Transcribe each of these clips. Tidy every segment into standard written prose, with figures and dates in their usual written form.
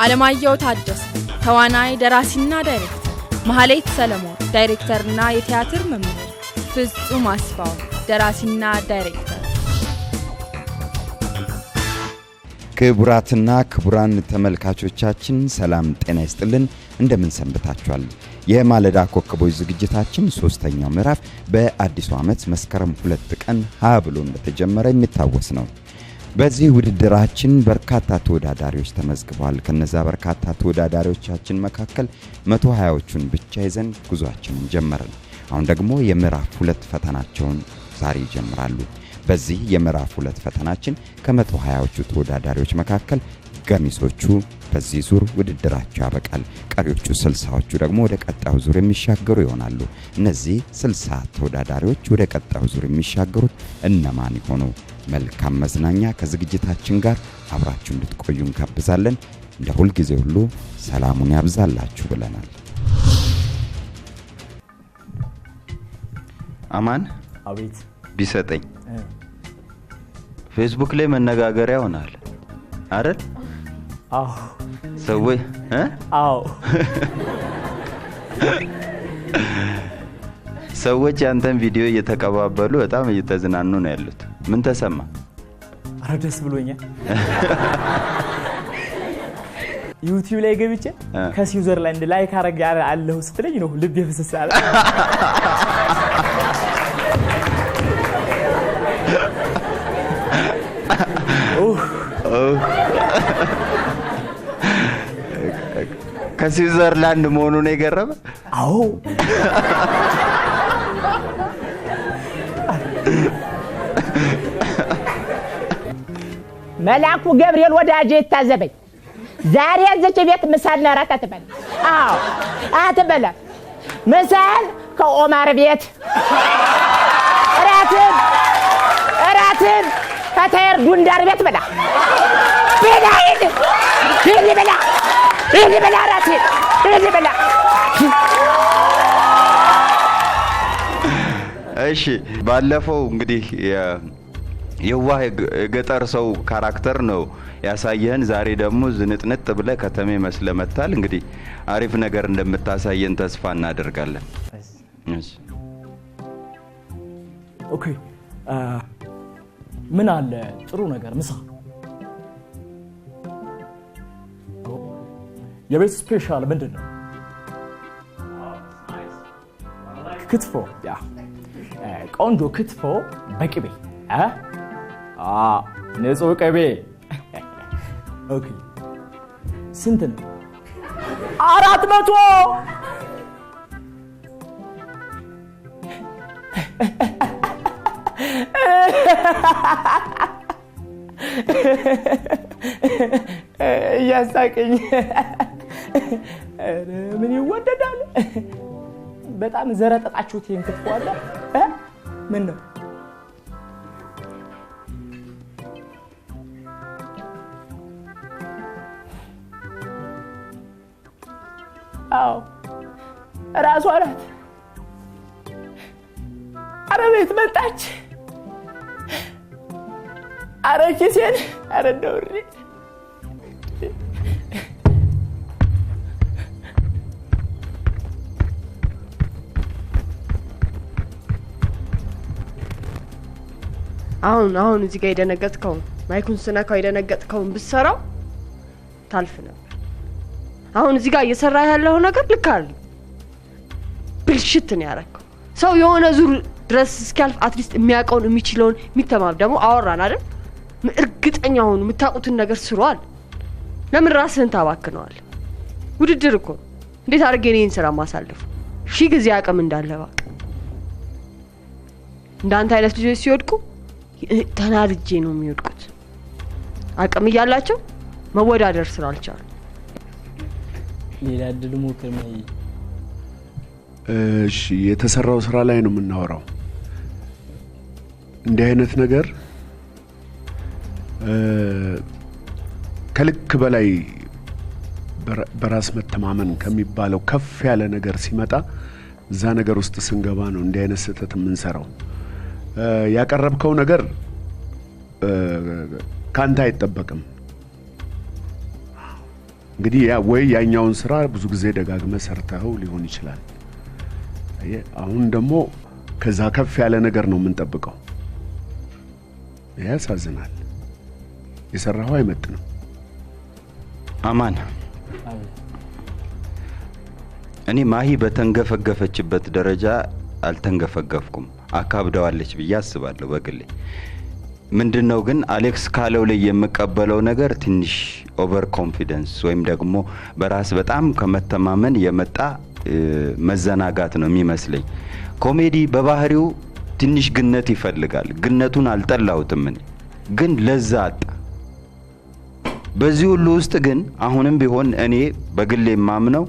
አለማየሁ ታደሰ ተዋናይ ደራሲና ዳይሬክተር መሐሌት ሰለሞን ዳይሬክተርና የቲያትር መምህር ፍጹም አስፋው ደራሲና ዳይሬክተር ክቡራትና ክቡራን ተመልካቾቻችን ሰላም ጤና ይስጥልን እንደምን ሰንብታችኋል የማለዳ ኮከቦች ዝግጅታችን 3ኛው ምዕራፍ በአዲሱ ዓመት መስከረም 2 ቀን ብሎ እንደተጀመረ የሚታወስ ነው በዚህ ውድድራችን በርካታ ተወዳዳሪዎች ተመዝግበዋል ከነዛ በርካታ ተወዳዳሪዎቻችን መካከል 120ዎቹን ብቻ ይዘን ጉዟችንን ጀመርን አሁን ደግሞ የምዕራፍ 2 ፈተናቸውን ዛሬ ይጀምራሉ በዚህ የምዕራፍ 2 ፈተናችን ከ120ዎቹ ተወዳዳሪዎች መካከል ገሚሶቹ በዚህ ዙር ውድድራቸው ያበቃል ቀሪዎቹ 60ዎቹ ደግሞ ወደ ቀጣዩ ዙር የሚሻገሩ ይሆናሉ እነዚህ 60 ተወዳዳሪዎች ወደ ቀጣዩ ዙር የሚሻገሩት እነማን ይሆኑ መልካም መዝናኛ ከዝግጅታችን ጋር አብራችሁ እንድትቆዩ እንጋብዛለን እንደ ሁሉ ጊዜ ሁሉ ሰላሙን ያብዛላችሁ ብለናል አማን አቤት ቢሰጠኝ ፌስቡክ ላይ መነጋገሪያ ሆናል አይደል አዎ ሰውዬ አዎ ሰዎች ያንተን ቪዲዮ እየተቀባበሉ በጣም እየተዝናኑ ነው ያሉት ምን ተሰማ አረ ደስ ብሎኛል ዩቲዩብ ላይ ገብቼ ከስዊዘርላንድ ላይክ አረጋ አለሁ ስትለኝ ነው ልብ ይፈሰሳል ከስዊዘርላንድ መሆኑን የገረመ አዎ መላኩ ገብርኤል ወዳጄ ታዘበኝ ዛሬ እዚህ ቤት ምሳልና ራት አትበል አዎ አትበል ምሳል ከኦማር ቤት ራትን ከተር ዱንዳር ቤት በላ በላ ራትን በላ እሺ ባለፈው እንግዲህ የዋህ ገጠር ሰው ካራክተር ነው ያሳየን ዛሬ ደግሞ ዝንጥንጥ ብለ ከተሜ መስለመታል እንግዲህ አሪፍ ነገር እንደምታሳየን ተስፋ እናደርጋለን እሺ ኦኬ ምን አለ ጥሩ ነገር ምሳ የቤት ስፔሻል ምንድነው ክትፎ ያ ቆንጆ ክትፎ በቅቤ ንጹህ ቅቤ ኦኬ ስንት ነው 400 ያሳቀኝ ምን ይወደዳል በጣም ዘረጠጣችሁት ይንክትፎ አለ ምን ነው አዎ ራሷ ናት አረቤት መጣች አረኪሴን አረደውሪ አሁን እዚህ ጋር ይደነገጥከው ማይኩን ስነካው ይደነገጥከው ብትሰራው ታልፍ ነበር አሁን እዚህ ጋር እየሰራ ያለው ነገር ልክ አይደል ብልሽት ነው ያረከው ሰው የሆነ ዙር ድረስ እስኪያልፍ አትሊስት የሚያቀውን የሚችለውን የሚተማም ደግሞ አወራን አይደል እርግጠኛ ሆኑ የምታውቁትን ነገር ስሯል ለምን ራስህን ታባክነዋል ውድድር እኮ እንዴት አድርጌ እኔን ስራ ማሳለፍ ሺ ጊዜ አቅም እንዳለባ እንዳንተ አይነት ልጆች ሲወድቁ ተናድጄ ነው የሚወድቁት አቅም እያላቸው መወዳደር ስላልቻሉ ሌላ ድል ሞክር ማይ እሺ የተሰራው ስራ ላይ ነው የምናወራው እንዲህ አይነት ነገር ከልክ በላይ በራስ መተማመን ከሚባለው ከፍ ያለ ነገር ሲመጣ እዛ ነገር ውስጥ ስንገባ ነው እንዲህ አይነት ስህተት የምንሰራው ያቀረብከው ነገር ካንተ አይተበቅም እንግዲህ ወይ ያኛውን ስራ ብዙ ጊዜ ደጋግመ ሰርተው ሊሆን ይችላል። አሁን ደግሞ ከዛ ከፍ ያለ ነገር ነው የምንጠብቀው። ያሳዝናል። የሰራው አይመጥንም። አማን እኔ ማሂ በተንገፈገፈችበት ደረጃ አልተንገፈገፍኩም። አካብደዋለች ብዬ አስባለሁ በግሌ። ምንድነው ግን አሌክስ ካለው ላይ የምቀበለው ነገር ትንሽ ኦቨር ኮንፊደንስ ወይም ደግሞ በራስ በጣም ከመተማመን የመጣ መዘናጋት ነው የሚመስለኝ። ኮሜዲ በባህሪው ትንሽ ግነት ይፈልጋል። ግነቱን አልጠላሁትም እኔ ግን ለዛ አጣ። በዚህ ሁሉ ውስጥ ግን አሁንም ቢሆን እኔ በግሌ ማምነው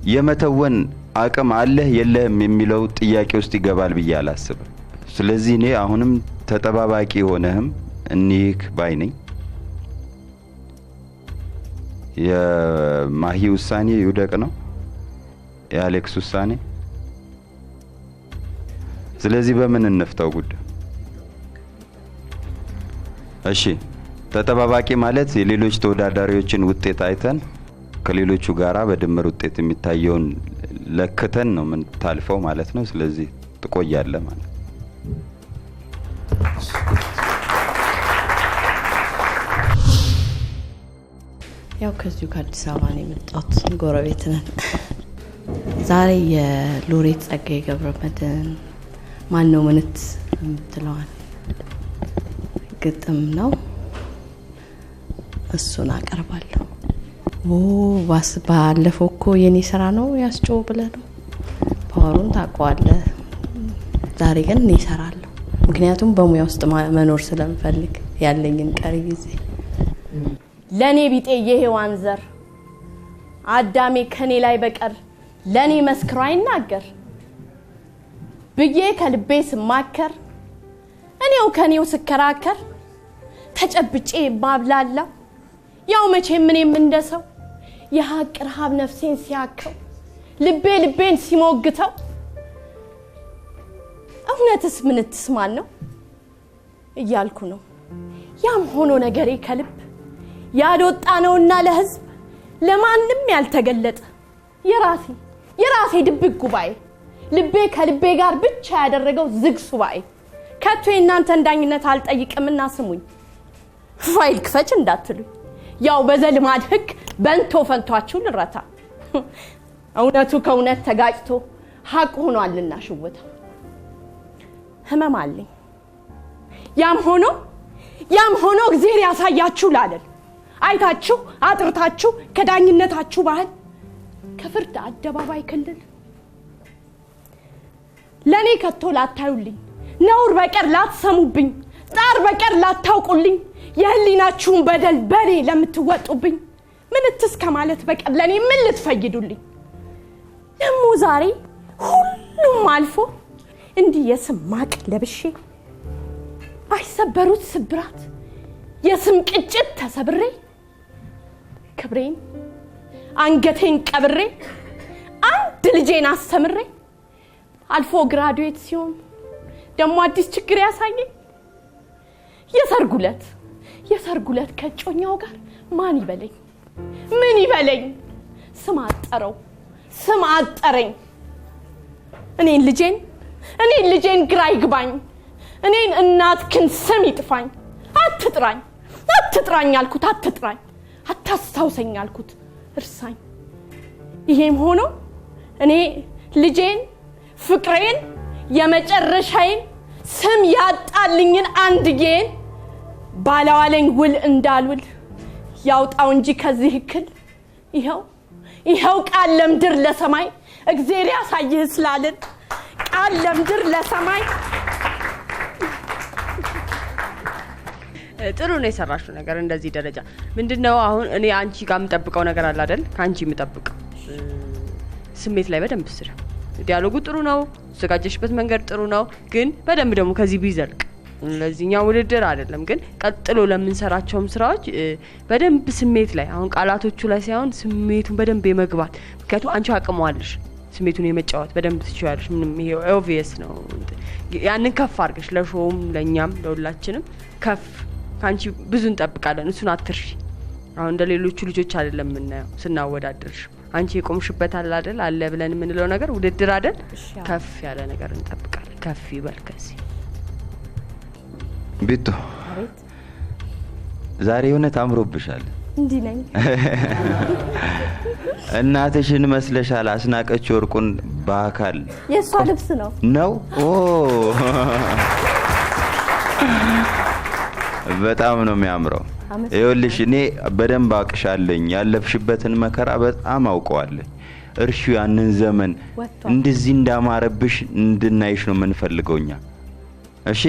የመተወን አቅም አለህ የለህም የሚለው ጥያቄ ውስጥ ይገባል ብዬ አላስብም። ስለዚህ እኔ አሁንም ተጠባባቂ ሆነህም እንይክ ባይ ነኝ። የማሂ ውሳኔ ይውደቅ ነው የአሌክስ ውሳኔ። ስለዚህ በምን እንፍታው ጉዳይ? እሺ ተጠባባቂ ማለት የሌሎች ተወዳዳሪዎችን ውጤት አይተን ከሌሎቹ ጋራ በድምር ውጤት የሚታየውን ለክተን ነው ምን ታልፈው ማለት ነው። ስለዚህ ትቆያለህ ማለት ያው ከዚሁ ከአዲስ አበባ ነው የመጣሁት፣ ጎረቤት ነን። ዛሬ የሎሬት ጸጋዬ ገብረመድህን ማን ነው ምንት የምትለዋል ግጥም ነው፣ እሱን አቀርባለሁ። ባስ ባለፈው እኮ የኔ ስራ ነው ያስጮው ብለህ ነው ፓወሩን ታውቀዋለህ። ዛሬ ግን እኔ እሰራለሁ፣ ምክንያቱም በሙያ ውስጥ መኖር ስለምፈልግ ያለኝን ቀሪ ጊዜ። ለኔ ቢጤ የሔዋን ዘር አዳሜ ከኔ ላይ በቀር ለኔ መስክሮ አይናገር ብዬ ከልቤ ስማከር እኔው ከኔው ስከራከር ተጨብጬ ባብላላ ያው መቼ ምንም እንደሰው የሐቅ ረሃብ ነፍሴን ሲያከው ልቤን ሲሞግተው እውነትስ ምንትስ ማን ነው እያልኩ ነው። ያም ሆኖ ነገሬ ከልብ ያልወጣ ነውና ለህዝብ ለማንም ያልተገለጠ የራሴ ድብቅ ጉባኤ ልቤ ከልቤ ጋር ብቻ ያደረገው ዝግ ሱባኤ ከቶ የእናንተን ዳኝነት አልጠይቅምና ስሙኝ። ፋይል ክፈች እንዳትሉኝ ያው በዘልማድ ህግ በንቶ ፈንቷችሁ ልረታ። እውነቱ ከእውነት ተጋጭቶ ሐቅ ሆኗልና ሽውታ ህመም አለኝ። ያም ሆኖ እግዚአብሔር ያሳያችሁ ላለን አይታችሁ አጥርታችሁ ከዳኝነታችሁ ባህል ከፍርድ አደባባይ ክልል ለኔ ከቶ ላታዩልኝ ነውር በቀር ላትሰሙብኝ ጣር በቀር ላታውቁልኝ የህሊናችሁን በደል በኔ ለምትወጡብኝ ምንትስ ከማለት በቀር ለኔ ምን ልትፈይዱልኝ? ደሞ ዛሬ ሁሉም አልፎ እንዲህ የስማቅ ለብሼ አይሰበሩት ስብራት የስም ቅጭት ተሰብሬ ክብሬን አንገቴን ቀብሬ አንድ ልጄን አስተምሬ አልፎ ግራዱዌት ሲሆን ደሞ አዲስ ችግር ያሳየኝ የሰርጉለት ከጮኛው ጋር ማን ይበለኝ ምን ይበለኝ? ስም አጠረኝ እኔን ልጄን ግራ ይግባኝ እኔን እናትክን ስም ይጥፋኝ። አትጥራኝ አልኩት አትጥራኝ፣ አታስታውሰኝ አልኩት እርሳኝ። ይሄም ሆኖ እኔ ልጄን ፍቅሬን የመጨረሻዬን ስም ያጣልኝን አንድዬን ባላዋለኝ ውል እንዳልውል ያውጣው እንጂ ከዚህ እክል ይኸው ቃል ለምድር ለሰማይ እግዚአብሔር ያሳይህ ስላልን ቃል ለምድር ለሰማይ ጥሩ ነው የሰራሽው ነገር እንደዚህ ደረጃ ምንድነው? አሁን እኔ አንቺ ጋር የምጠብቀው ነገር አለ አይደል? ካንቺ የምጠብቀው ስሜት ላይ በደንብ ስራ። ዲያሎጉ ጥሩ ነው፣ ዘጋጀሽበት መንገድ ጥሩ ነው፣ ግን በደንብ ደግሞ ከዚህ ቢዘልቅ ለዚህኛው ውድድር አይደለም ግን ቀጥሎ ለምንሰራቸውም ስራዎች በደንብ ስሜት ላይ አሁን ቃላቶቹ ላይ ሳይሆን ስሜቱን በደንብ የመግባት ምክንያቱም አንቺ አቅሟልሽ ስሜቱን የመጫወት በደንብ ትችያለሽ። ምንም ይሄ ኦብቪየስ ነው። ያንን ከፍ አድርገሽ ለሾውም ለኛም ለሁላችንም ከፍ ካንቺ ብዙ እንጠብቃለን። እሱን አትርሺ። አሁን እንደሌሎቹ ልጆች አይደለም የምናየው ስናወዳድርሽ አንቺ የቆምሽበት አለ አይደል አለ ብለን የምንለው ነገር ውድድር አይደል ከፍ ያለ ነገር እንጠብቃለን ከፍ ይበል ከዚህ ቢቱ አቤት ዛሬ የሆነ ታምሮብሻል እንዲህ ነኝ እናትሽን መስለሻል አስናቀች ወርቁን በአካል የሷ ልብስ ነው ኦ በጣም ነው የሚያምረው ይኸውልሽ እኔ በደንብ አቅሻለኝ ያለፍሽበትን መከራ በጣም አውቀዋለሁ እርሹ ያንን ዘመን እንደዚህ እንዳማረብሽ እንድናይሽ ነው የምንፈልገውኛ እሺ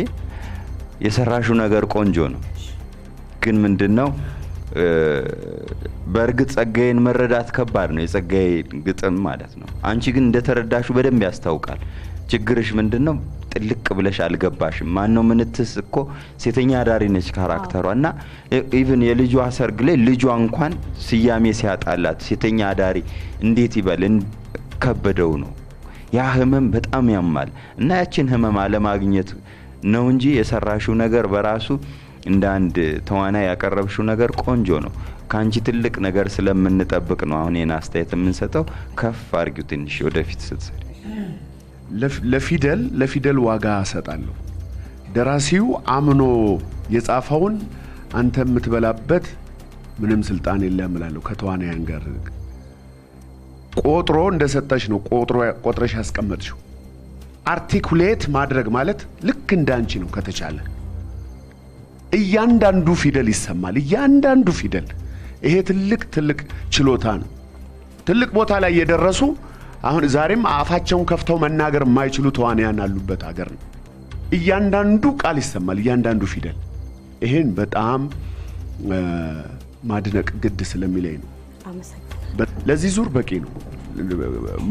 የሰራሹ ነገር ቆንጆ ነው ግን ምንድነው በርግጥ ጸጋዬን መረዳት ከባድ ነው የጸጋዬ ግጥም ማለት ነው አንቺ ግን እንደተረዳሹ በደንብ ያስታውቃል ችግርሽ ምንድነው ጥልቅ ብለሽ አልገባሽም ማን ነው ምንትስ እኮ ሴተኛ ዳሪ ነች ካራክተሯና ኢቭን የልጇ ሰርግ ላይ ልጇ እንኳን ሲያሜ ሲያጣላት ሴተኛ ዳሪ እንዴት ይበልን ከበደው ነው ያ ህመም በጣም ያማል እና ያችን ህመም አለማግኘት ነው እንጂ የሰራሹ ነገር በራሱ እንደ አንድ ተዋና ያቀረብሽው ነገር ቆንጆ ነው ካንቺ ትልቅ ነገር ስለምንጠብቅ ነው አሁን የናስተያየት የምንሰጠው ከፍ አርጊው ትንሽ ወደፊት ስትሰሪ ለፊደል ዋጋ ሰጣለሁ ደራሲው አምኖ የጻፈውን አንተ የምትበላበት ምንም ስልጣን የለም እላለሁ ከተዋናያን ጋር ቆጥሮ እንደሰጠሽ ነው ቆጥረሽ ያስቀመጥሽው አርቲኩሌት ማድረግ ማለት ልክ እንዳንቺ ነው ከተቻለ እያንዳንዱ ፊደል ይሰማል እያንዳንዱ ፊደል ይሄ ትልቅ ችሎታ ነው ትልቅ ቦታ ላይ የደረሱ አሁን ዛሬም አፋቸውን ከፍተው መናገር የማይችሉ ተዋናያን አሉበት ሀገር ነው እያንዳንዱ ቃል ይሰማል እያንዳንዱ ፊደል ይሄን በጣም ማድነቅ ግድ ስለሚለኝ ነው አመሰግናለሁ ለዚህ ዙር በቂ ነው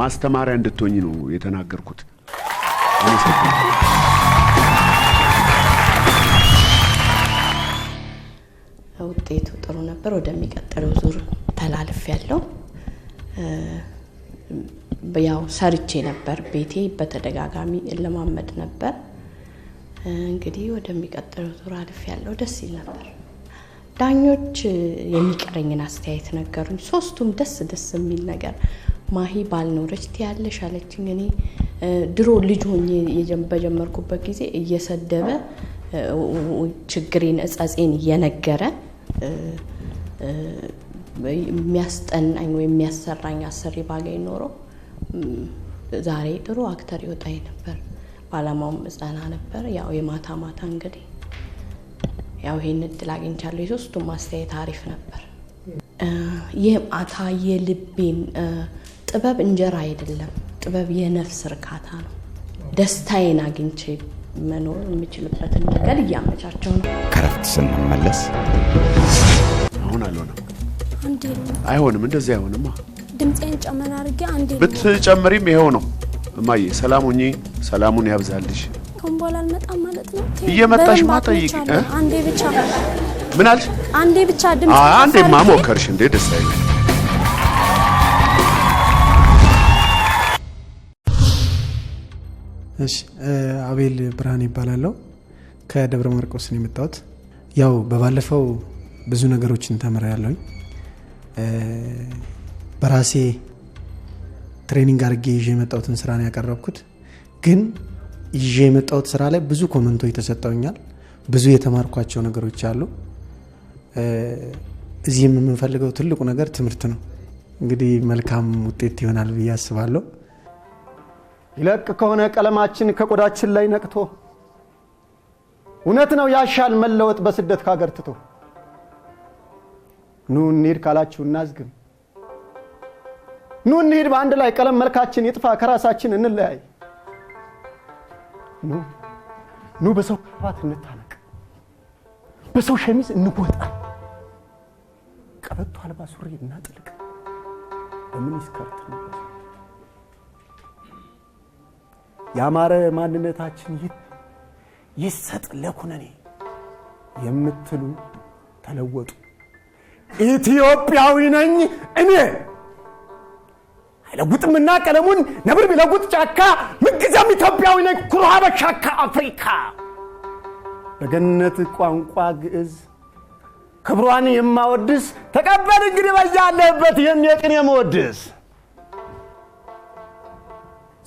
ማስተማሪያ እንድትሆኚ ነው የተናገርኩት ውጤቱ ጥሩ ነበር ወደሚቀጥለው ዙር ተላልፍ ያለው ያው ሰርቼ ነበር ቤቴ በተደጋጋሚ ለማመድ ነበር እንግዲህ ወደሚቀጥለው ዙር አልፍ ያለው ደስ ይል ነበር ዳኞች የሚቀረኝን አስተያየት ነገሩኝ ሶስቱም ደስ የሚል ነገር ማሂ ባልኖረች ትያለሽ አለችኝ እኔ ድሮ ልጅ ሆኜ በጀመርኩበት ጊዜ እየሰደበ ችግሬን እጻጼን እየነገረ የሚያስጠናኝ ወይ የሚያሰራኝ አሰሪ ባገኝ ኖሮ ዛሬ ጥሩ አክተር ይወጣይ ነበር ባላማውም ጻና ነበር ያው የማታ እንግዲህ ያው ይሄን እድል አግኝቻለሁ የሶስቱም አስተያየት አሪፍ ነበር የማታ የልቤን ጥበብ እንጀራ አይደለም ጥበብ የነፍስ እርካታ ነው ደስታዬን አግኝቼ መኖር የምችልበትን ነገር እያመቻቸው ነው ከረፍት ስንመለስ አሁን አልሆነም አይሆንም እንደዚህ አይሆንማ ድምጼን ጨመር አድርጌ አንዴ ብትጨምሪም ይሄው ነው እማዬ ሰላሙን ያብዛልሽ ኮምቦላ አልመጣም ማለት ነው እየመጣሽ ማጠይቅ አንዴ ብቻ ምን አልሽ አንዴ ብቻ ድምጽ አንዴ ማሞከርሽ እንዴ ደስ አይልም እሺ አቤል ብርሃን ይባላል ከደብረ ማርቆስ ነው የመጣሁት ያው በባለፈው ብዙ ነገሮችን ተመራያለሁኝ በራሴ ትሬኒንግ አድርጌ ይዤ የመጣሁትን ስራ ነው ያቀረብኩት ግን ይዤ የመጣሁት ስራ ላይ ብዙ ኮሜንቶች ተሰጠውኛል ብዙ የተማርኳቸው ነገሮች አሉ እዚህም የምንፈልገው ትልቁ ነገር ትምህርት ነው እንግዲህ መልካም ውጤት ይሆናል ብዬ አስባለሁ ይለቅ ከሆነ ቀለማችን ከቆዳችን ላይ ነቅቶ እውነት ነው ያሻል መለወጥ በስደት ካገር ትቶ ኑ እንሂድ ካላችሁ እናዝግም ኑ እንሂድ በአንድ ላይ ቀለም መልካችን ይጥፋ ከራሳችን እንለያይ ኑ በሰው ክፋት እንታነቅ በሰው ሸሚዝ እንወጣ ቀበቶ አልባ ሱሪ እናጥልቅ በምን ይስከርት ነው ያማረ ማንነታችን ይሰጥ ለኩነኔ የምትሉ ተለወጡ ኢትዮጵያዊ ነኝ እኔ አይለውጥምና ቀለሙን ነብር ቢለውጥ ጫካ ምንጊዜም ኢትዮጵያዊ ነኝ ኩሩ ሀበሻ ከአፍሪካ በገነት ቋንቋ ግዕዝ ክብሯን የማወድስ ተቀበል እንግዲህ በያለህበት የቅኔ መወድስ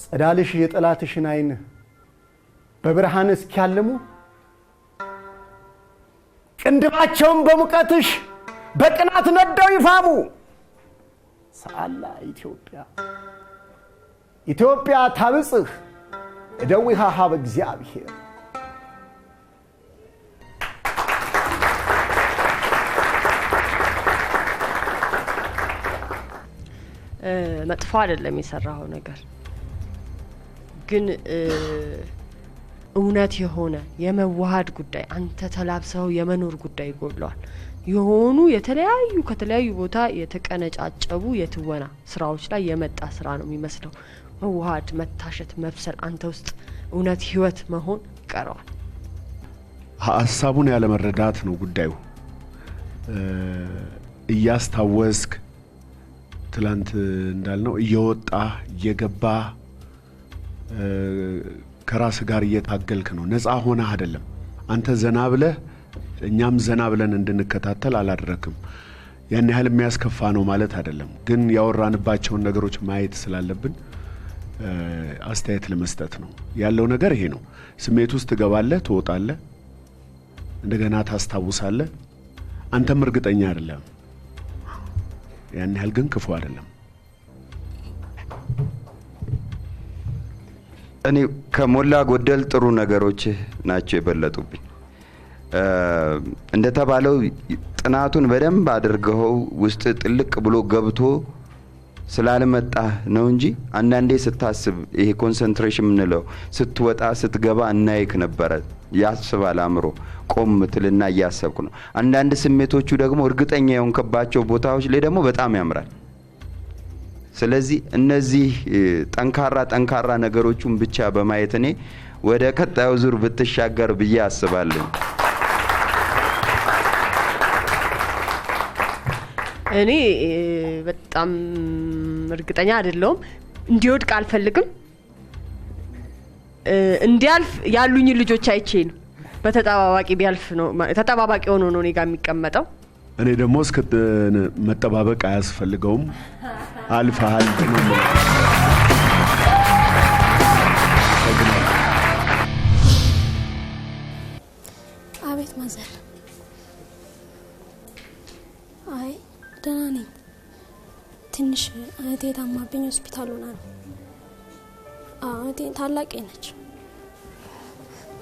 ጸዳልሽ የጠላትሽን አይን በብርሃን እስኪያልሙ ቅንድባቸውን በሙቀትሽ በቅናት ነደው ይፋሙ ሰአላ ኢትዮጵያ ታብጽህ እደዊሃ ሀበ እግዚአብሔር መጥፎ አይደለም የሰራው ነገር ግን እውነት የሆነ የመዋሃድ ጉዳይ አንተ ተላብሰው የመኖር ጉዳይ ጎድሏል የሆኑ ከተለያዩ ቦታ የተቀነጫጨቡ የትወና ስራዎች ላይ የመጣ ስራ ነው የሚመስለው መዋሃድ መታሸት መብሰል አንተ ውስጥ እውነት ህይወት መሆን ይቀራል ሐሳቡን ያለ መረዳት ነው ጉዳዩ እያስታወስክ ትላንት እንዳልነው እየወጣ እየገባ ከራስ ጋር እየታገልክ ነው ነፃ ሆነ አይደለም አንተ ዘና ብለህ እኛም ዘና ብለን እንድንከታተል አላደረክም ያን ያህል የሚያስከፋ ነው ማለት አይደለም ግን ያወራንባቸውን ነገሮች ማየት ስላለብን አስተያየት ለመስጠት ነው ያለው ነገር ይሄ ነው ስሜት ውስጥ ትገባለህ ትወጣለህ እንደገና ታስታውሳለህ አንተም እርግጠኛ አይደለም ያን ያህል ግን ክፉ አይደለም እኔ ከሞላ ጎደል ጥሩ ነገሮች ናቸው የበለጡብኝ እንደተባለው ጥናቱን በደንብ አድርገው ውስጥ ጥልቅ ብሎ ገብቶ ስላልመጣ ነው እንጂ አንዳንዴ ስታስብ ይሄ ኮንሰንትሬሽን ምንለው ስትወጣ ስትገባ እናይክ ነበር ያስባል አምሮ ቆም ትልና ያሰብኩ ነው አንዳንድ ስሜቶቹ ደግሞ እርግጠኛ የሆንከባቸው ቦታዎች ላይ ደግሞ በጣም ያምራል ስለዚህ እነዚህ ጠንካራ ነገሮቹን ብቻ በማየት እኔ ወደ ቀጣዩ ዙር ብትሻገር ብዬ አስባለሁ እኔ በጣም እርግጠኛ አይደለሁም እንዲወድቅ አልፈልግም እንዲያልፍ ያሉኝ ልጆች አይቼ ነው በተጣባባቂ ቢያልፍ ነው ተጣባባቂ ሆኖ ነው እኔ ጋር የሚቀመጠው እኔ ደግሞ እስከ መጠባበቅ አያስፈልገውም አልፈሃል ነው አቤት ማዘር አይ ደህና ነኝ ትንሽ እህቴ ታማብኝ ሆስፒታል ሆና ነው እህቴ ታላቄ ነች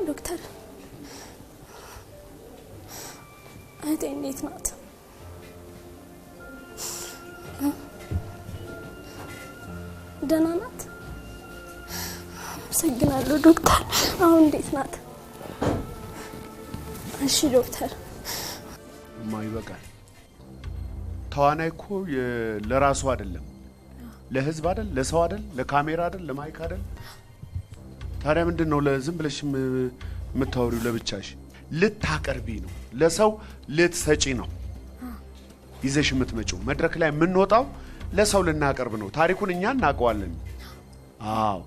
ዶክተር እህቴ እንዴት ናት ደህና ናት አመሰግናለሁ ዶክተር አሁን እንዴት ናት እሺ ዶክተር ማይበቃል ተዋናይ እኮ ለራሱ አይደለም ለህዝብ አይደል ለሰው አይደል ለካሜራ አይደል ለማይክ አይደል ታዲያ ምንድነው ለዝም ብለሽ የምታወሪው ለብቻሽ ልታቀርቢ ነው ለሰው ልትሰጪ ነው ይዘሽ የምትመጪው መድረክ ላይ የምንወጣው ለሰው ልናቀርብ ነው ታሪኩን እኛ እናቀዋለን አዎ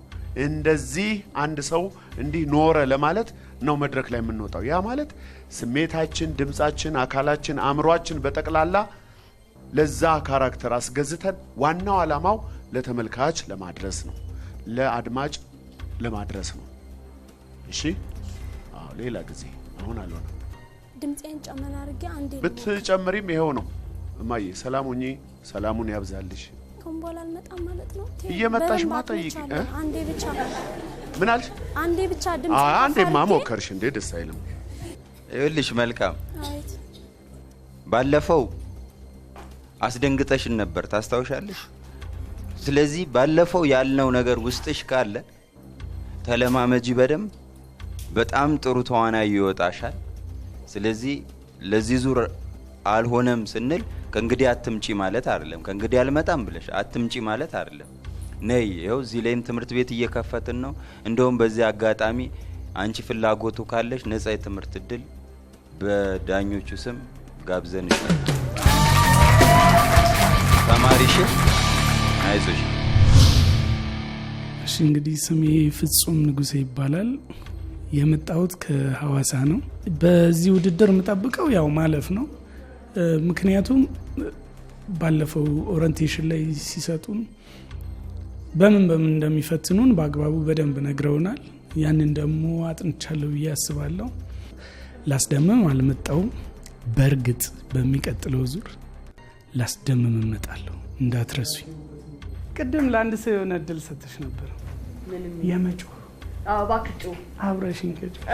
እንደዚህ አንድ ሰው እንዲህ ኖረ ለማለት ነው መድረክ ላይ የምንወጣው ያ ማለት ስሜታችን ድምጻችን አካላችን አእምሮአችን በጠቅላላ ለዛ ካራክተር አስገዝተን ዋናው ዓላማው ለተመልካች ለማድረስ ነው ለአድማጭ ለማድረስ ነው እሺ አዎ ሌላ ጊዜ አሁን አልሆነ ድምጼን ጨመር አድርጌ አንዴ ብትጨምሪም ይሄው ነው እማዬ ሰላሙኝ ሰላሙን ያብዛልሽ ኮምቦላ አልመጣም ማለት ነው እየመጣሽ ማጠይቅ አንዴ ብቻ ምን አልሽ አንዴ ብቻ ድምጽ አንዴ ማሞከርሽ እንዴ ደስ አይልም ይኸውልሽ መልካም ባለፈው አስደንግጠሽን ነበር ታስታውሻለሽ ስለዚህ ባለፈው ያልነው ነገር ውስጥሽ ካለ ተለማመጂ በደንብ በጣም ጥሩ ተዋናይ ይወጣሻል ስለዚህ ለዚህ ዙር አልሆነም ስንል ከእንግዲህ አትምጪ ማለት አይደለም ከእንግዲህ አልመጣም ብለሽ አትምጪ ማለት አይደለም ነይ ይኸው እዚህ ላይም ትምህርት ቤት እየከፈትን ነው እንደውም በዚህ አጋጣሚ አንቺ ፍላጎቱ ካለሽ ነፃ የትምህርት እድል በዳኞቹ ስም ጋብዘንሽ ተማሪሽ አይዞሽ እሺ እንግዲህ ስሜ ፍጹም ንጉሴ ይባላል የመጣሁት ከሐዋሳ ነው በዚህ ውድድር የምጠብቀው ያው ማለፍ ነው ምክንያቱም ባለፈው ኦሪንቴሽን ላይ ሲሰጡን በምን እንደሚፈትኑን በአግባቡ በደንብ ነግረውናል። ያንን ደግሞ አጥንቻለሁ ብዬ አስባለሁ። ላስደምም አልመጣሁም። በእርግጥ በሚቀጥለው ዙር ላስደምም እመጣለሁ፣ እንዳትረሱኝ። ቅድም ለአንድ ሰው የሆነ እድል ሰጥተሽ ነበር የመጮህ። አዎ እባክህ ጩህ። አብረሽኝ ከጮህ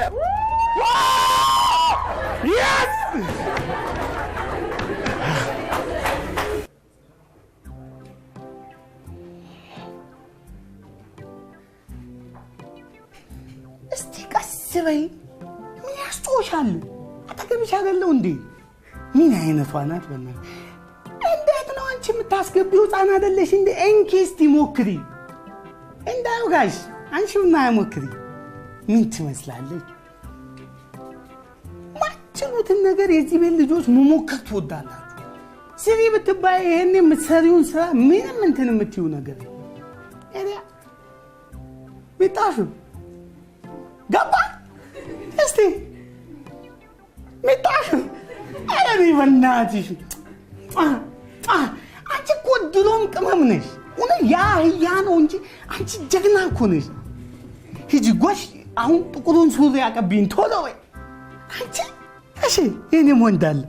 እስቲ ቀስ በይ። ምን ያስጮሻል? አጠገብሽ አይደለው እንዴ? ምን አይነቷ ናት? በእናትህ እንዴት ነው አንቺ የምታስገቢው? ህፃን አይደለሽ እንዴ? እንኪ እስቲ ሞክሪ። እንዳው ጋሽ አንቺውና ሞክሪ። ምን ትመስላለች? ማችሉትን ነገር የዚህ ቤት ልጆች መሞከር ትወዳላችሁ። ስሪ ብትባይ ይሄን የምትሰሪውን ስራ ምንም እንትን የምትይው ነገር ኤሪያ ቢጣፍ ገባ እስቲ ቢጣፍ አረሪ በእናትሽ አንቺ እኮ ድሮም ቅመም ነሽ። ያ ነው እንጂ አንቺ ጀግና እኮ ነሽ። ሂጂ ጎሽ፣ አሁን ጥቁሩን ሱሪ አቀብኝ ቶሎ ወይ አንቺ። እሺ የኔም ወንድ አለ።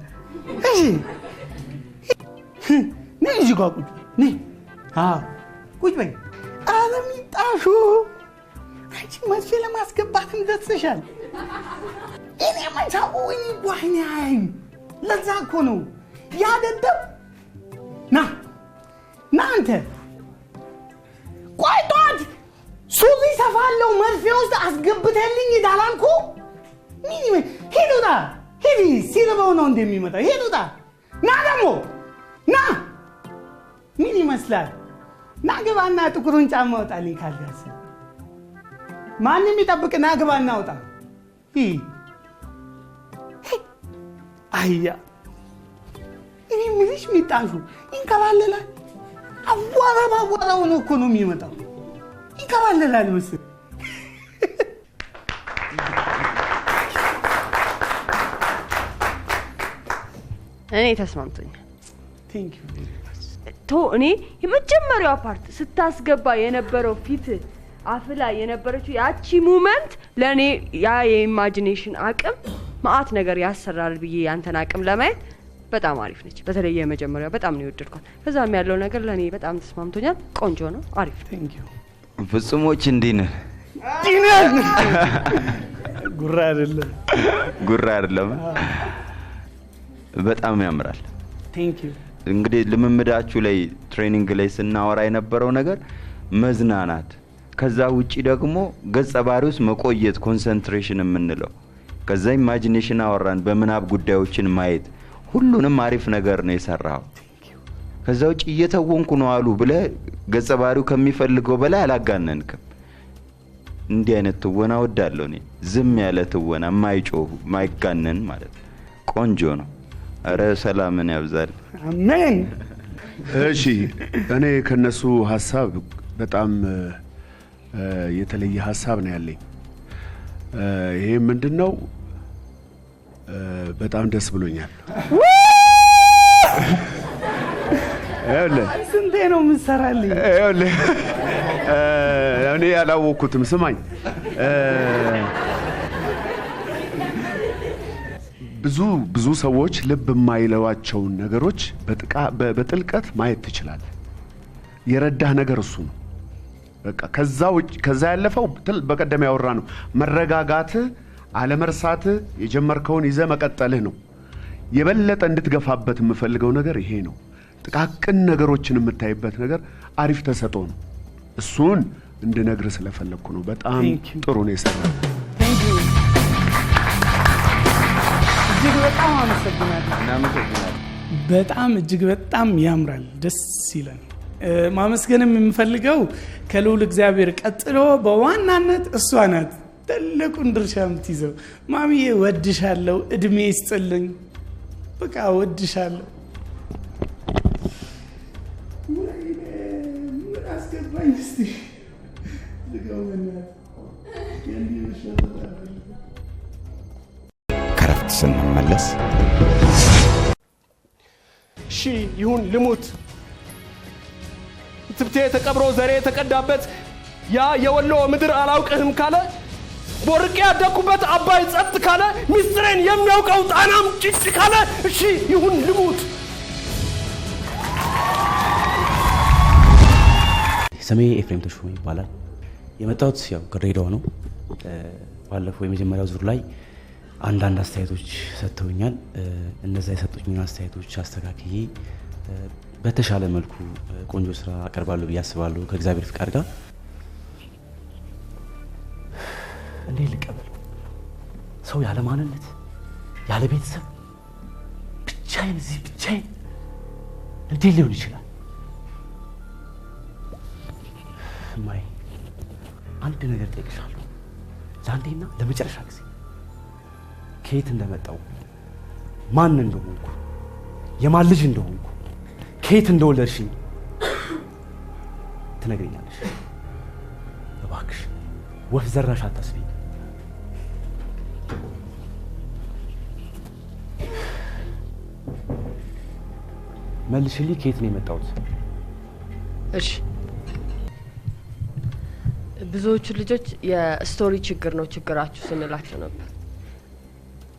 እሺ ነይ እዚህ ጋር ቁጭ ነይ። አዎ ቁጭ በይ። ኧረ ሚጣሹ አንቺ መርፌ ለማስገባትም ደርሰሻል። እኔ ማይታው ወይ ጓህኒ አይ ለዛ እኮ ነው ያደደብ ና አንተ ቆይ ጧት ሱሪ ሰፋለው መርፌ ውስጥ አስገብተልኝ ይዳላልኩ። ሂዱታ ሂዲ ሲርበው ነው እንደሚመጣ። ሂዱታ ና ደግሞ ና። ምን ይመስላል? ና ግባና ጥቁሩን ጫማ አውጣልኝ ካልጋስ ማንም ይጠብቅ። ና ግባና አውጣ። አያ እኔ ምንሽ ሚጣሹ ይንከባለላል። አዋራው ነው እኮ ነው የሚመጣው። ይንከባለላል መስል እኔ ተስማምቶኛል። ቴንክ ዩ እኔ የመጀመሪያው ፓርት ስታስገባ የነበረው ፊት አፍላ የነበረችው ያቺ ሙመንት ለኔ ያ የኢማጂኔሽን አቅም ማአት ነገር ያሰራል ብዬ ያንተን አቅም ለማየት በጣም አሪፍ ነች። በተለይ የመጀመሪያው በጣም ነው የወደድኳት። ከዛም ያለው ነገር ለኔ በጣም ተስማምቶኛል። ቆንጆ ነው፣ አሪፍ። ቴንክ ዩ ፍጹሞች እንዲህ ነህ። ጉራ አይደለም። በጣም ያምራል። ቴንክ ዩ። እንግዲህ ልምምዳችሁ ላይ ትሬኒንግ ላይ ስናወራ የነበረው ነገር መዝናናት፣ ከዛ ውጪ ደግሞ ገጸ ባህሪውስ መቆየት፣ ኮንሰንትሬሽን የምንለው፣ ከዛ ኢማጂኔሽን አወራን፣ በምናብ ጉዳዮችን ማየት፣ ሁሉንም አሪፍ ነገር ነው የሰራው። ከዛ ውጪ እየተወንኩ ነው አሉ ብለ ገጸ ባህሪው ከሚፈልገው በላይ አላጋነንክም። እንዲህ አይነት ትወና ወዳለው እኔ ዝም ያለ ትወና፣ ማይጮህ ማይጋነን ማለት ቆንጆ ነው። አረ ሰላምን ያብዛል። አሜን። እሺ እኔ ከነሱ ሐሳብ በጣም የተለየ ሐሳብ ነው ያለኝ። ይሄ ምንድነው? በጣም ደስ ብሎኛል። ስንቴ ነው የምትሰራልኝ? እኔ ያላወቅኩትም ስማኝ፣ ብዙ ሰዎች ልብ የማይለዋቸውን ነገሮች በጥልቀት ማየት ትችላለህ። የረዳህ ነገር እሱ ነው። በቃ ከዛ ያለፈው በቀደም ያወራ ነው መረጋጋት፣ አለመርሳት፣ የጀመርከውን ይዘ መቀጠልህ ነው። የበለጠ እንድትገፋበት የምፈልገው ነገር ይሄ ነው። ጥቃቅን ነገሮችን የምታይበት ነገር አሪፍ ተሰጥኦ ነው። እሱን እንድነግር ስለፈለኩ ነው። በጣም ጥሩ ነው የሰራው። እጅግ በጣም አመሰግናለሁ። በጣም እጅግ በጣም ያምራል፣ ደስ ይላል። ማመስገንም የምፈልገው ከልዑል እግዚአብሔር ቀጥሎ በዋናነት እሷ ናት ትልቁን ድርሻ የምትይዘው። ማሚዬ ወድሻለሁ፣ እድሜ ይስጥልኝ። በቃ ወድሻለሁ። ምን አስገባኝ እስቲ ከረፍት ስንመለስ እሺ ይሁን ልሙት። ትብቴ ተቀብሮ ዘሬ ተቀዳበት ያ የወሎ ምድር አላውቅህም ካለ ቦርቄ ያደኩበት አባይ ጸጥ ካለ ሚስጥሬን የሚያውቀው ጣናም ጭጭ ካለ እሺ ይሁን ልሙት። ስሜ ኤፍሬም ተሾመ ይባላል። የመጣሁት ያው ከድሬዳዋ ነው። ባለፈው የመጀመሪያው ዙር ላይ አንዳንድ አስተያየቶች ሰጥተውኛል። እነዛ የሰጡኝን አስተያየቶች አስተካክዬ በተሻለ መልኩ ቆንጆ ስራ አቀርባለሁ ብዬ አስባለሁ ከእግዚአብሔር ፍቃድ ጋር። እንዴት ልቀበል? ሰው ያለ ማንነት ያለ ቤተሰብ ብቻዬን እዚህ ብቻዬን እንዴት ሊሆን ይችላል? እማዬ አንድ ነገር ጠይቅሻለሁ፣ ለአንዴና ለመጨረሻ ጊዜ ከየት እንደመጣው ማን እንደሆንኩ የማን ልጅ እንደሆንኩ ከየት እንደወለድሽኝ ትነግሪኛለሽ? እባክሽ ወፍ ዘራሽ አታስቢኝ። መልሽልኝ፣ ከየት ነው የመጣሁት? እሺ ብዙዎቹ ልጆች የስቶሪ ችግር ነው ችግራችሁ ስንላቸው ነበር።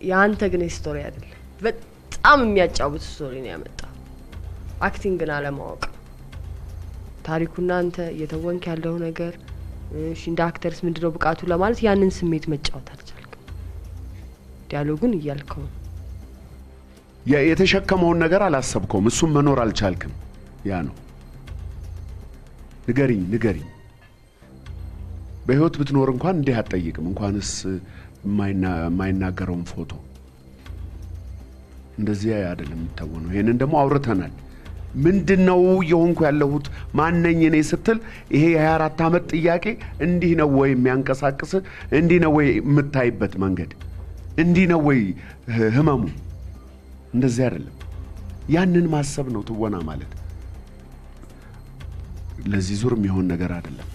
ያንተ ግን ስቶሪ አይደለም፣ በጣም የሚያጫውት ስቶሪ ነው ያመጣው። አክቲንግ ግን አለማወቅ ታሪኩና አንተ እየተወንክ ያለው ነገር እሺ እንደ አክተርስ ምንድነው ብቃቱ ለማለት ያንን ስሜት መጫወት አልቻልክም። ዲያሎጉን እያልከው የተሸከመውን ነገር አላሰብከውም፣ እሱም መኖር አልቻልክም። ያ ነው። ንገሪኝ በህይወት ብትኖር እንኳን እንዲህ አትጠይቅም፣ እንኳንስ የማይናገረውን ፎቶ እንደዚህ አይደለም የሚታወነው። ይሄንን ደግሞ አውርተናል። ምንድነው የሆንኩ ያለሁት ማንነኝ እኔ ስትል ይሄ የ24 አመት ጥያቄ እንዲህ ነው ወይ የሚያንቀሳቅስ? እንዲህ ነው ወይ የምታይበት መንገድ? እንዲህ ነው ወይ ህመሙ? እንደዚህ አይደለም። ያንን ማሰብ ነው ትወና ማለት። ለዚህ ዙር የሚሆን ነገር አይደለም።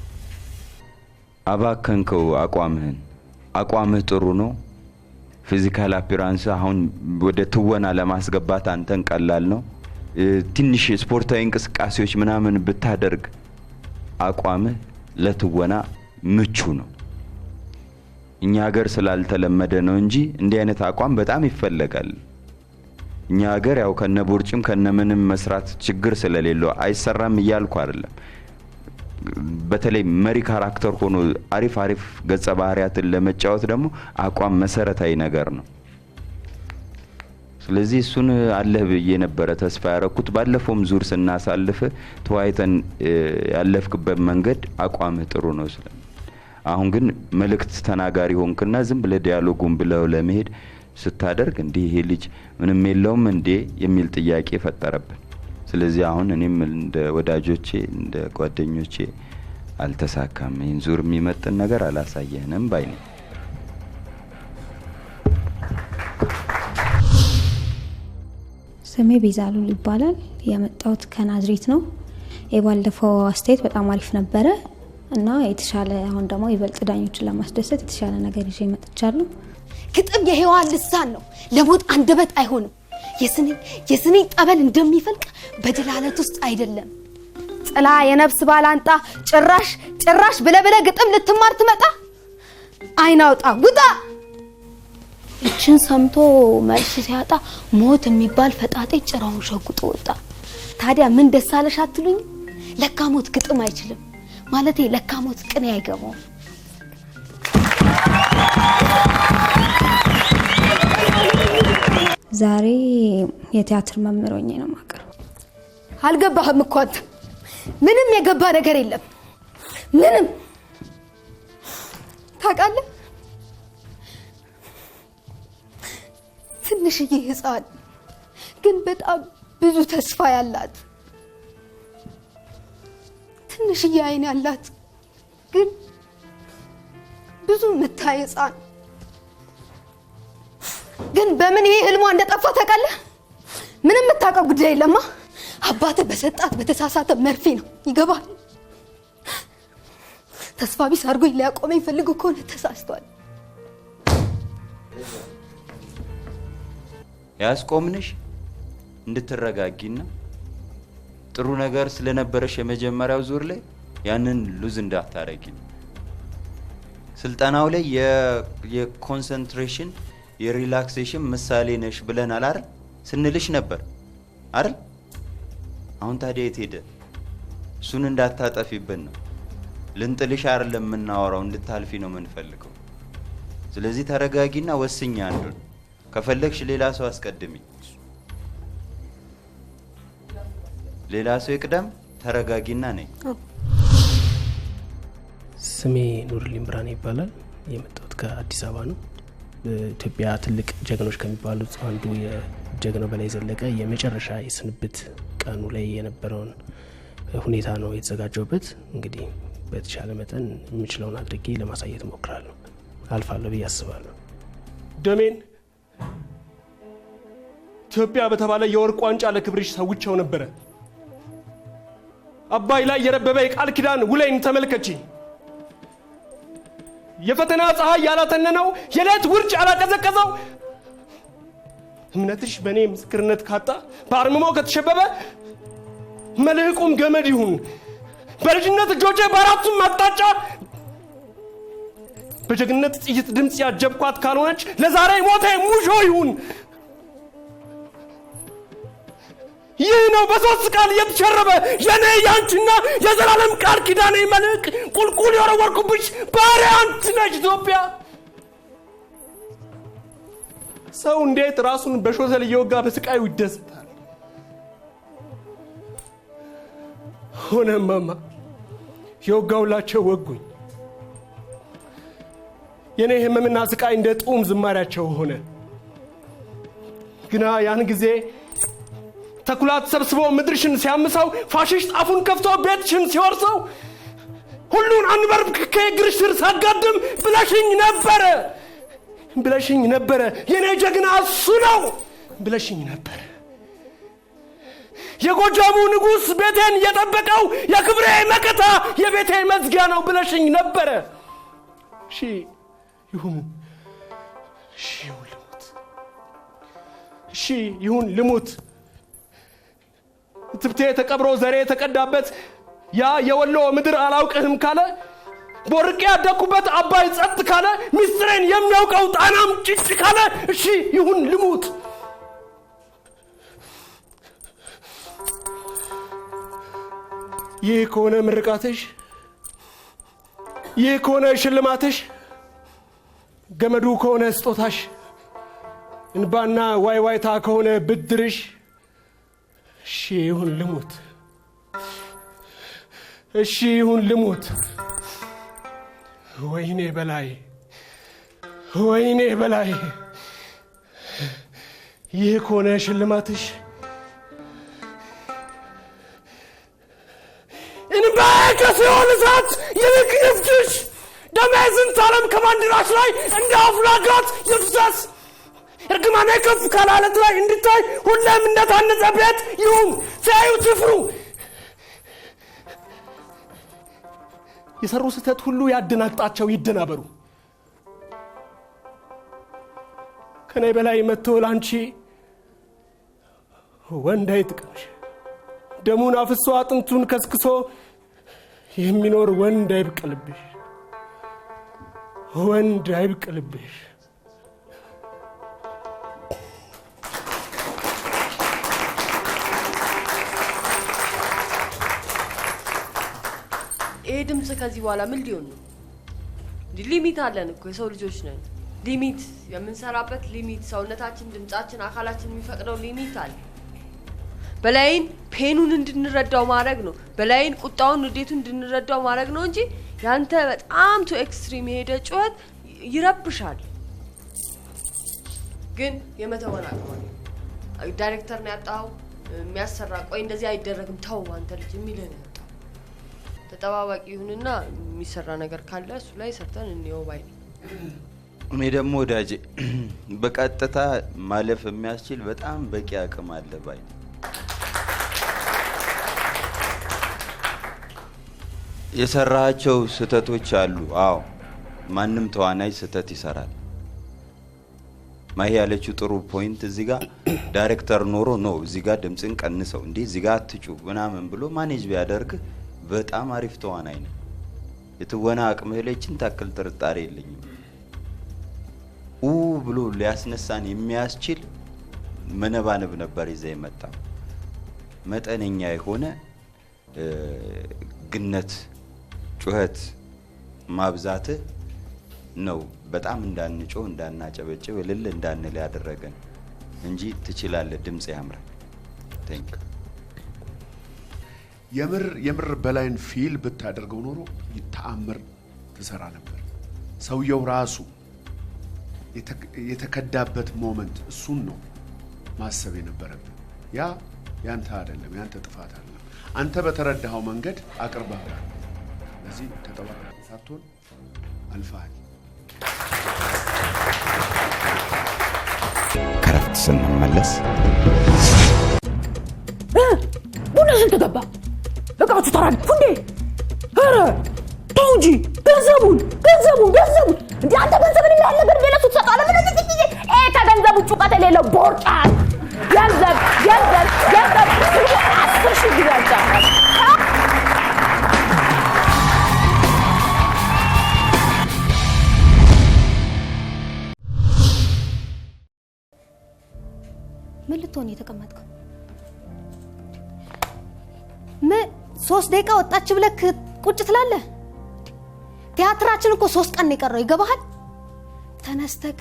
አባከንከው አቋምህን። አቋምህ ጥሩ ነው። ፊዚካል አፒራንስ አሁን ወደ ትወና ለማስገባት አንተን ቀላል ነው። ትንሽ ስፖርታዊ እንቅስቃሴዎች ምናምን ብታደርግ አቋምህ ለትወና ምቹ ነው። እኛ ሀገር ስላልተለመደ ነው እንጂ እንዲህ አይነት አቋም በጣም ይፈልጋል። እኛ ሀገር ያው ከነቦርጭም ከነምንም መስራት ችግር ስለሌለው አይሰራም እያልኩ አይደለም። በተለይ መሪ ካራክተር ሆኖ አሪፍ ገጸ ባህሪያትን ለመጫወት ደግሞ አቋም መሰረታዊ ነገር ነው። ስለዚህ እሱን አለህ ብዬ ነበረ ተስፋ ያረኩት። ባለፈውም ዙር ስናሳልፍ ተዋይተን ያለፍክበት መንገድ አቋምህ ጥሩ ነው ስለ አሁን ግን መልእክት ተናጋሪ ሆንክና ዝም ብለህ ዲያሎጉን ብለው ለመሄድ ስታደርግ እንዲህ ይሄ ልጅ ምንም የለውም እንዴ የሚል ጥያቄ ፈጠረብን። ስለዚህ አሁን እኔም እንደ ወዳጆቼ እንደ ጓደኞቼ አልተሳካም፣ ይህን ዙር የሚመጥን ነገር አላሳየህንም ባይ ነኝ። ስሜ ቤዛሉል ይባላል። የመጣሁት ከናዝሬት ነው። የባለፈው አስተያየት በጣም አሪፍ ነበረ እና የተሻለ አሁን ደግሞ ይበልጥ ዳኞችን ለማስደሰት የተሻለ ነገር ይዤ መጥቻለሁ። ግጥም የሔዋን ልሳን ነው፣ ለሞት አንደበት አይሆንም። የስንኝ ጠበል እንደሚፈልቅ በድላለት ውስጥ አይደለም። ጥላ የነፍስ ባላንጣ ጭራሽ ብለብለ ግጥም ልትማር ትመጣ። አይናውጣ ውጣ። እችን ሰምቶ መልስ ሲያጣ ሞት የሚባል ፈጣጤ ጭራውን ሸጉጦ ወጣ። ታዲያ ምን ደስ አለሽ አትሉኝ? ለካ ሞት ግጥም አይችልም ማለቴ ለካ ሞት ቅኔ አይገባው። ዛሬ የቲያትር መምህር ሆኜ ነው ማቀር። አልገባህም እኮ አንተ። ምንም የገባ ነገር የለም። ምንም ታውቃለህ። ትንሽዬ ህፃን ግን በጣም ብዙ ተስፋ ያላት፣ ትንሽዬ አይን ያላት ግን ብዙ ምታይ ህፃን ግን በምን ይሄ ህልሟ እንደጠፋ ታውቃለህ? ምንም የምታውቀው ጉዳይ የለማ። አባትህ በሰጣት በተሳሳተ መርፌ ነው። ይገባል? ተስፋ ቢስ አድርጎኝ ሊያቆመኝ ፈልጎ ከሆነ ተሳስቷል። ያስቆምንሽ እንድትረጋጊና ጥሩ ነገር ስለነበረሽ የመጀመሪያው ዙር ላይ ያንን ሉዝ እንዳታረጊ። ስልጠናው ላይ የኮንሰንትሬሽን የሪላክሴሽን ምሳሌ ነሽ ብለናል አይደል? ስንልሽ ነበር አይደል? አሁን ታዲያ የት ሄደ? እሱን እንዳታጠፊብን ነው። ልንጥልሽ አይደለም የምናወራው፣ እንድታልፊ ነው የምንፈልገው። ስለዚህ ተረጋጊና ወስኛ አንዱን ከፈለግሽ ሌላ ሰው አስቀድሚ። ሌላ ሰው ይቅደም። ተረጋጊና ነኝ። ስሜ ኑርሊን ብርሃኔ ይባላል። የመጣሁት ከአዲስ አበባ ነው። በኢትዮጵያ ትልቅ ጀግኖች ከሚባሉት አንዱ የጀግናው በላይ ዘለቀ የመጨረሻ የስንብት ቀኑ ላይ የነበረውን ሁኔታ ነው የተዘጋጀውበት። እንግዲህ በተሻለ መጠን የምችለውን አድርጌ ለማሳየት ሞክራለሁ። አልፋለሁ ብዬ አስባለሁ። ደሜን ኢትዮጵያ በተባለ የወርቅ ዋንጫ ለክብርሽ ሰውቼው ነበረ። አባይ ላይ የረበበ የቃል ኪዳን ውለይን ተመልከቺ። የፈተና ፀሐይ ያላተነነው የሌት ውርጭ ያላቀዘቀዘው እምነትሽ በእኔ ምስክርነት ካጣ በአርምሞ ከተሸበበ መልህቁም ገመድ ይሁን። በልጅነት እጆቼ በአራቱም አቅጣጫ በጀግነት ጥይት ድምፅ ያጀብኳት ካልሆነች ለዛሬ ሞቴ ሙሾ ይሁን። ይህ ነው በሶስት ቃል እየተሸረበ የኔ ያንቺና የዘላለም ቃል ኪዳኔ መልህቅ ቁልቁል የወረወርኩብሽ ባሪያ አንቺ ነሽ ኢትዮጵያ። ሰው እንዴት ራሱን በሾተል እየወጋ በስቃዩ ይደሰታል? ሆነማማ የወጋውላቸው ወጉኝ። የኔ ህመምና ስቃይ እንደ ጡም ዝማሪያቸው ሆነ። ግና ያን ጊዜ ተኩላት ሰብስቦ ምድርሽን ሲያምሰው ፋሽስት አፉን ከፍቶ ቤትሽን ሲወርሰው ሁሉን አንበርክኬ እግርሽ ስር ሳጋድም ብለሽኝ ነበረ የኔ ጀግና እሱ ነው ብለሽኝ ነበረ። የጎጃሙ ንጉሥ ቤቴን የጠበቀው የክብሬ መከታ የቤቴ መዝጊያ ነው ብለሽኝ ነበረ። እሺ ይሁን ልሙት። እሺ ይሁን ልሙት። ትብቴ ተቀብሮ ዘሬ ተቀዳበት ያ የወሎ ምድር አላውቅህም ካለ ቦርቄ ያደኩበት አባይ ጸጥ ካለ ሚስጥሬን የሚያውቀው ጣናም ጭጭ ካለ እሺ ይሁን ልሙት። ይህ ከሆነ ምርቃትሽ፣ ይህ ከሆነ ሽልማትሽ፣ ገመዱ ከሆነ ስጦታሽ፣ እንባና ዋይዋይታ ከሆነ ብድርሽ እሺ ይሁን ልሙት። እሺ ይሁን ልሙት። ወይኔ በላይ ይህ ከሆነ ሽልማትሽ፣ እንባ ከሲኦል እሳት ይልቅ ይፍትሽ። ደሜ ዝንተ ዓለም ከባንዲራሽ ላይ እንደ አፍላጋት ይፍሰስ። እርግማኔ ከፍ ካላለት ላይ እንድታይ ሁሌም እንደታነጸ ቤት ይሁን። ሲያዩ ትፍሩ። የሰሩ ስህተት ሁሉ ያደናቅጣቸው ይደናበሩ። ከኔ በላይ መጥቶ ላንቺ ወንድ አይጥቀምሽ። ደሙን አፍሶ አጥንቱን ከስክሶ የሚኖር ወንድ አይብቀልብሽ። ወንድ አይብቀልብሽ። ይሄ ድምጽ ከዚህ በኋላ ምን ሊሆን ነው? ሊሚት አለን እኮ የሰው ልጆች ነን። ሊሚት የምንሰራበት ሊሚት፣ ሰውነታችን፣ ድምጻችን፣ አካላችን የሚፈቅደው ሊሚት አለ። በላይን ፔኑን እንድንረዳው ማድረግ ነው። በላይን ቁጣውን፣ ንዴቱን እንድንረዳው ማድረግ ነው እንጂ ያንተ በጣም ቱ ኤክስትሪም የሄደ ጩኸት ይረብሻል። ግን የመተወን አቅም ዳይሬክተር ነው ያጣው የሚያሰራ። ቆይ እንደዚህ አይደረግም ተው አንተ ልጅ የሚልህ ነው ያጣው። ተጠባባቂ ይሁንና የሚሰራ ነገር ካለ እሱ ላይ ሰርተን እንየው ባይ። እኔ ደግሞ ወዳጄ በቀጥታ ማለፍ የሚያስችል በጣም በቂ አቅም አለ ባይ። የሰራቸው ስህተቶች አሉ። አዎ ማንም ተዋናይ ስህተት ይሰራል። ማይ ያለችው ጥሩ ፖይንት እዚህ ጋር ዳይሬክተር ኖሮ ነው እዚህ ጋር ድምጽን ቀንሰው እንዴ እዚህ ጋር አትጩ ምናምን ብሎ ማኔጅ ቢያደርግ በጣም አሪፍ ተዋናይ ነው። የትወና አቅምህ ለችን ታክል ጥርጣሬ የለኝም። ብሎ ሊያስነሳን የሚያስችል መነባነብ ነበር ይዘህ የመጣ መጠነኛ የሆነ ግነት ጩኸት ማብዛት ነው በጣም እንዳንጮህ እንዳናጨበጭብ እልል እንዳንል ያደረገን እንጂ ትችላለህ። ድምጽ ያምራል። ቴንክ የምር በላይን ፊል ብታደርገው ኖሮ ይተአምር ትሰራ ነበር። ሰውየው ራሱ የተከዳበት ሞመንት እሱን ነው ማሰብ የነበረብን። ያ ያንተ አይደለም፣ ያንተ ጥፋት አይደለም። አንተ በተረዳኸው መንገድ አቅርበሃል። ለዚህ ተጠባባቂ ሳትሆን አልፈሃል። ከረፍት ስንመለስ ቡና ስንት ገባ? እቃዎቹ ተራግፉ እንዴ? ኧረ ተው እንጂ ገንዘቡን እንዴ! አንተ ገንዘብን የሚያህል ነገር ለሱ ትሰጣለህ? ምን እዚህ ጊዜ ከገንዘቡ ጩቀት የሌለው ቦርጫ ገንዘብ 10 ሺህ ጊዜ አጫውታል። ምን ልትሆን የተቀመጥከው? 3 ደቂቃ ወጣች ብለህ ቁጭ ትላለህ? ቲያትራችን እኮ 3 ቀን የቀረው ይገባሃል? ተነስተክ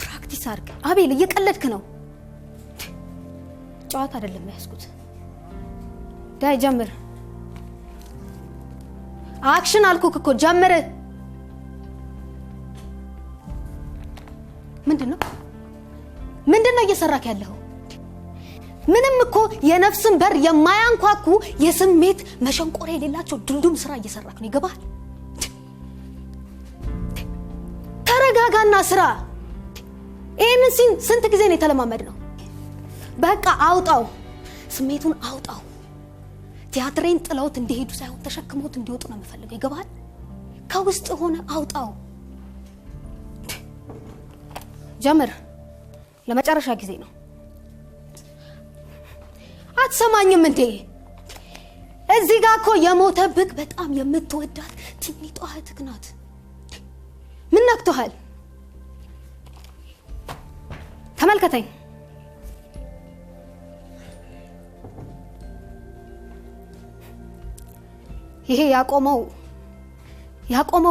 ፕራክቲስ አድርግ። አቤል እየቀለድክ ነው። ጨዋታ አይደለም ያስኩት። ዳይ ጀምር። አክሽን አልኩክ እኮ ጀምር። ምንድነው እየሰራክ ያለው? ምንም እኮ የነፍስን በር የማያንኳኩ የስሜት መሸንቆር የሌላቸው ድልዱም ስራ እየሰራክ ነው። ይገባሃል? ተረጋጋና ስራ። ይሄንን ስንት ጊዜ ነው የተለማመድ ነው? በቃ አውጣው፣ ስሜቱን አውጣው። ቲያትሬን ጥለውት እንዲሄዱ ሳይሆን ተሸክመውት እንዲወጡ ነው የምፈልገው። ይገባሃል? ከውስጥ ሆነ አውጣው። ጀምር። ለመጨረሻ ጊዜ ነው። አትሰማኝም እንዴ? እዚህ ጋር እኮ የሞተብክ በጣም የምትወዳት ትንሿ እህትህ ናት። ምን ነክቶሃል? ተመልከተኝ። ይሄ ያቆመው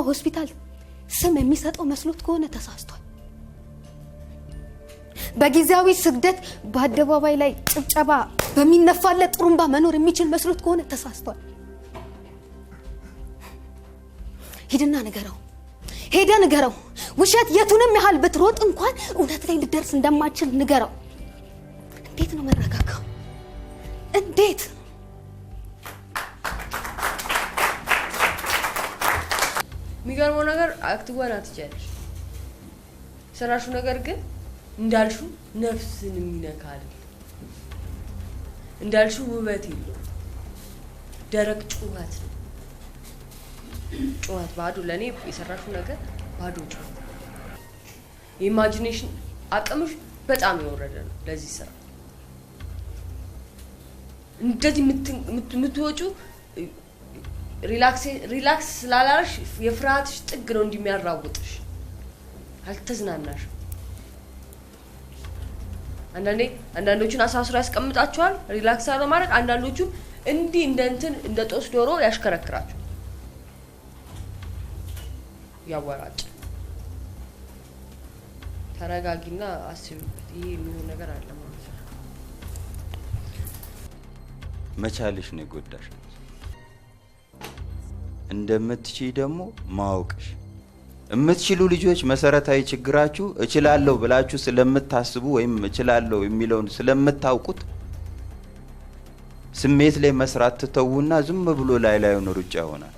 ሆስፒታል ስም የሚሰጠው መስሎት ከሆነ ተሳስቷል። በጊዜያዊ ስግደት በአደባባይ ላይ ጭብጨባ በሚነፋለት ጥሩምባ መኖር የሚችል መስሎት ከሆነ ተሳስቷል። ሄደ ንገረው። ውሸት የቱንም ያህል ብትሮጥ እንኳን እውነት ላይ ልደርስ እንደማትችል ንገረው። እንዴት ነው መረጋጋው? እንዴት? የሚገርመው ነገር አክትዋን አትችያለሽ። ሰራሹ ነገር ግን እንዳልሹ ነፍስን የሚነካል እንዳልሹ ውበት የለው፣ ደረቅ ጩኸት ነው። ጩኸት ባዶ ለኔ የሰራሹ ነገር ባዶ ጩኸት። የኢማጂኔሽን አቅምሽ በጣም የወረደ ነው ለዚህ ስራ። እንደዚህ የምትወጩ ሪላክስ ስላላረሽ የፍርሃትሽ ጥግ ነው እንደሚያራውጥሽ። አልተዝናናሽም። አንዳንዶቹን አሳስሮ ያስቀምጣቸዋል ሪላክስ ለማድረግ፣ አንዳንዶቹን እንዲህ እንደ ጦስ ዶሮ ያሽከረክራቸው ያወራጭ። ተረጋጊና አስቢበት። ይሄ የሚሆን ነገር አለ ማለት ነው። መቻልሽ ነው የጎዳሽ። እንደምትችይ ደግሞ ማወቅሽ። የምትችሉ ልጆች መሰረታዊ ችግራችሁ እችላለሁ ብላችሁ ስለምታስቡ ወይም እችላለሁ የሚለውን ስለምታውቁት ስሜት ላይ መስራት ትተውና ዝም ብሎ ላዩን ሩጫ ይሆናል።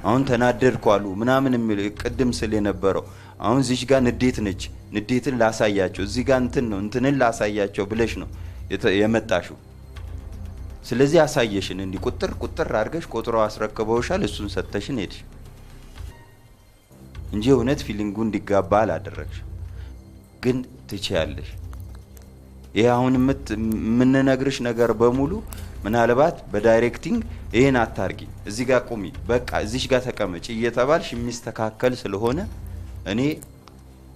አሁን ተናደድኩ አሉ ምናምን የሚለው ቅድም ስለ የነበረው አሁን እዚህ ጋር ንዴት ነች፣ ንዴትን ላሳያቸው፣ እዚህ ጋር እንትንን ላሳያቸው ብለሽ ነው የመጣሽው። ስለዚህ አሳየሽን እንዲ ቁጥር አድርገሽ ቆጥረው አስረክበውሻል። እሱን ሰተሽን ሄድሽ እንጂ እውነት ፊሊንጉ እንዲጋባ አላደረግሽ። ግን ትችያለሽ። ይሄ አሁን የምንነግርሽ ነገር በሙሉ ምናልባት በዳይሬክቲንግ ይሄን አታርጊ፣ እዚህ ጋር ቁሚ፣ በቃ እዚህ ጋር ተቀመጪ እየተባልሽ የሚስተካከል ስለሆነ እኔ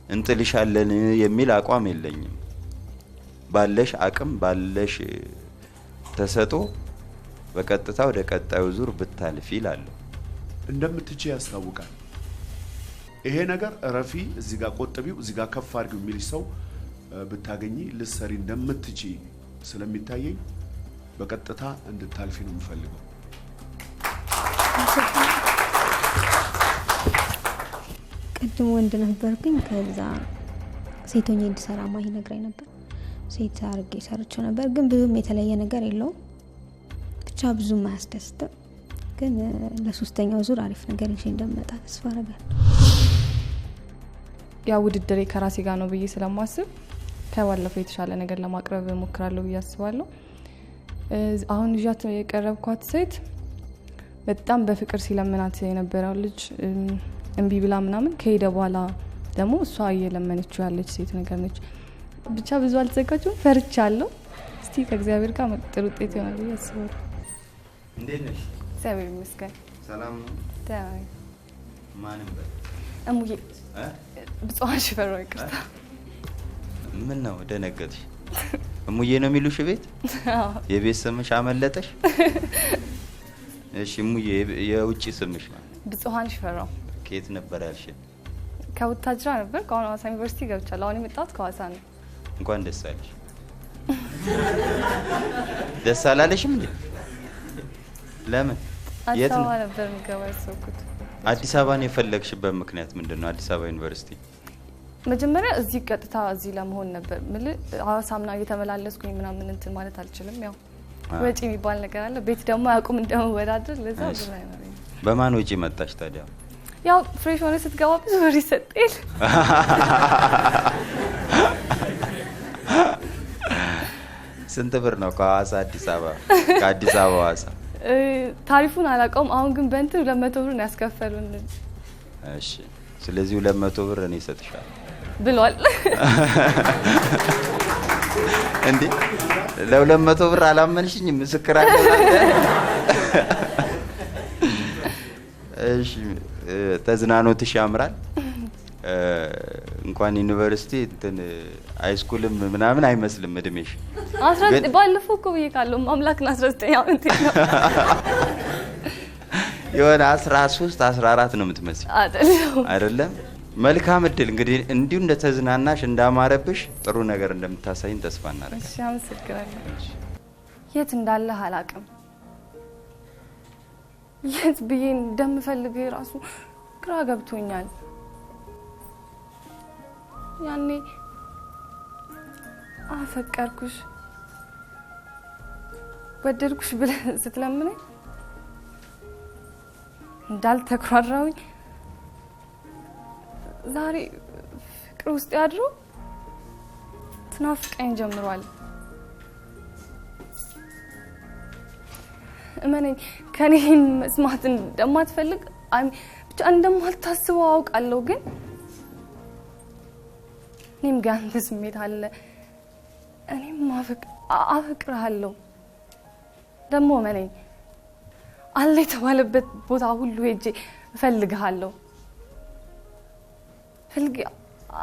እንጥልሻለን የሚል አቋም የለኝም። ባለሽ አቅም ባለሽ ተሰጦ በቀጥታ ወደ ቀጣዩ ዙር ብታልፊ ይላል። እንደምትችይ ያስታውቃል። ይሄ ነገር ረፊ እዚህ ጋር ቆጥቢው እዚህ ጋር ከፍ አድርጊው የሚልሽ ሰው ብታገኚ ልትሰሪ እንደምትችይ ስለሚታየኝ በቀጥታ እንድታልፊ ነው የምፈልገው። ቅድም ወንድ ነበርኩኝ፣ ከዛ ሴቶኛ እንድሰራ ማሂ ነግራኝ ነበር። ሴት አርጌ ሰርቼው ነበር፣ ግን ብዙም የተለየ ነገር የለውም። ብቻ ብዙም አያስደስትም። ግን ለሶስተኛው ዙር አሪፍ ነገር ይዤ እንደምመጣ ተስፋ አደርጋለሁ። ያ ውድድሬ ከራሴ ጋር ነው ብዬ ስለማስብ ከባለፈው የተሻለ ነገር ለማቅረብ እሞክራለሁ ብዬ አስባለሁ። አሁን ይዣት የቀረብኳት ሴት በጣም በፍቅር ሲለምናት የነበረው ልጅ እምቢ ብላ ምናምን ከሄደ በኋላ ደግሞ እሷ እየለመነችው ያለች ሴት ነገር ነች። ብቻ ብዙ አልተዘጋጁም፣ ፈርቻለሁ። እስቲ ከእግዚአብሔር ጋር ጥሩ ውጤት ይሆናል ብዬ አስባለሁ። እንዴት ነሽ? እግዚአብሔር ይመስገን። ሰላም ነው? ደህና። ማንም በል እሙዬ ብጽዋን ሽፈራው ይቅርታ። ምን ነው ደነገጥሽ? እሙዬ ነው የሚሉሽ ቤት? የቤት ስምሽ አመለጠሽ? እሺ እሙዬ የውጪ ስምሽ ነው? ብጽዋን ሽፈራው። ከየት ነበር ያልሽ? ከውታጅራ ነበር። ከአሁን ሐዋሳ ዩኒቨርሲቲ ገብቻለሁ። አሁን የመጣሁት ከሐዋሳ ነው። እንኳን ደስ አለሽ። ደስ አላለሽም እንዴ? ለምን? አዲስ አበባ ነበር የምገባው ያሰብኩት። አዲስ አበባን የፈለግሽበት ምክንያት ምንድን ነው? አዲስ አበባ ዩኒቨርሲቲ መጀመሪያ እዚህ ቀጥታ እዚህ ለመሆን ነበር። ሐዋሳ ምናምን እየተመላለስኩኝ ምናምን እንትን ማለት አልችልም። ያው ወጪ የሚባል ነገር አለ። ቤት ደግሞ ያቁም እንደመወዳደር ለዛ ብዙ አይኖርም። በማን ወጪ መጣሽ ታዲያ? ያው ፍሬሽ ሆነ ስትገባ ብዙ ብር ይሰጣል። ስንት ብር ነው ከሐዋሳ አዲስ አበባ? ከአዲስ አበባ ሐዋሳ ታሪፉን አላውቀውም። አሁን ግን በእንትን 200 ብር ነው ያስከፈሉን። እሺ፣ ስለዚህ 200 ብር እኔ እሰጥሻለሁ ብሏል። እንዴ ለ200 ብር አላመንሽኝ? ምስክር አለ። እሺ፣ ተዝናኖትሽ ያምራል። እንኳን ዩኒቨርሲቲ እንትን ሃይስኩልም ምናምን አይመስልም እድሜሽ። 19 ባለፈው እኮ ብዬ ካለው አምላክና 19 ዓመት ነው የሆነ 13 14 ነው የምትመስል አይደለም? መልካም እድል እንግዲህ እንዲሁ እንደተዝናናሽ እንዳማረብሽ ጥሩ ነገር እንደምታሳይን ተስፋ እናደርጋለን። እሺ፣ አመሰግናለሁ። የት እንዳለህ አላውቅም። የት ብዬ እንደምፈልግ ራሱ ግራ ገብቶኛል። ያኔ አፈቀርኩሽ ወደድኩሽ ብለህ ስትለምነኝ እንዳልተኩራራሁኝ ዛሬ ፍቅር ውስጥ ያድሮ ትናፍቀኝ ጀምሯል። እመነኝ ከኔ መስማት እንደማትፈልግ ብቻ እንደማልታስበው አውቃለሁ። ግን እኔም ጋር አንተ ስሜት አለ። እኔም አፈቅርሃለሁ። ደግሞ እመነኝ አለ የተባለበት ቦታ ሁሉ ሄጄ እፈልግሃለሁ። ፈልግ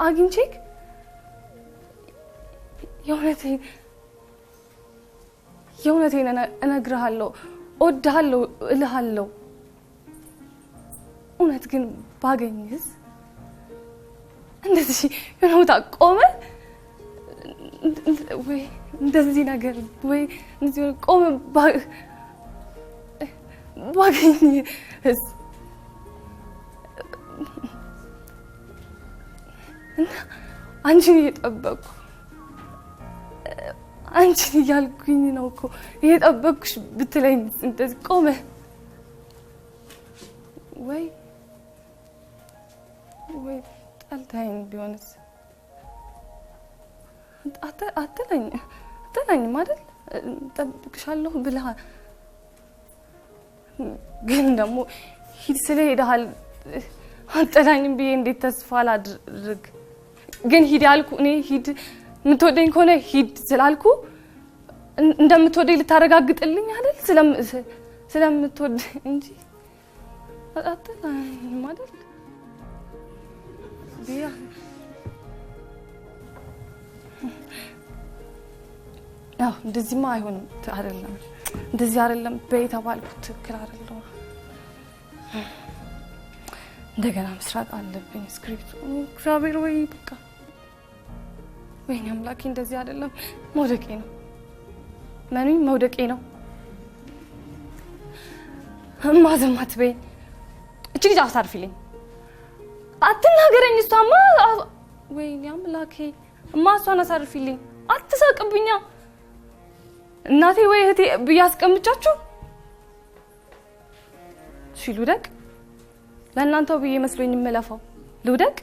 አግኝቼክ የእውነቴን እነግርሃለሁ፣ እወድሃለሁ፣ እልሃለሁ። እውነት ግን ባገኝስ እንደዚህ የሆነ ቦታ ቆመ ወይ እንደዚህ ነገር ወይ እንደዚህ ቆመ ባገኝስ እና አንቺን እየጠበቅኩ አንቺን እያልኩኝ ነው እኮ እየጠበቅኩሽ ብትለኝ እንደዚህ ቆመ ወይ ጠልታኝ ቢሆንስ? አትለኝም አይደል? እጠብቅሻለሁ ብለህ ግን ደግሞ ሂድ ስለሄድሃል አትጠላኝም ብዬ እንዴት ተስፋ ላድርግ? ግን ሂድ ያልኩ እኔ ሂድ የምትወደኝ ከሆነ ሂድ ስላልኩ እንደምትወደኝ ልታረጋግጥልኝ አይደል? ስለምትወድ እንጂ አጣጣኝ አይደል? ቢያ ያው እንደዚህማ አይሆንም አይደለም። እንደዚህ አይደለም በየተባልኩት ትክክል አይደለም። እንደገና መስራት አለብኝ ስክሪፕት። እግዚአብሔር ወይ በቃ ወይኔ አምላኬ እንደዚህ አይደለም። መውደቄ ነው ማንኝ መውደቄ ነው። ማዘማት በይ እቺ ልጅ አሳርፊልኝ። አትናገረኝ እሷማ። ወይኔ አምላኬ እማሷን አሳርፊልኝ። አትሳቅብኛ እናቴ ወይ እህቴ ብያስቀምጫችሁ እሺ ልውደቅ። ለእናንተው ብዬ መስሎኝ የምለፋው ልውደቅ።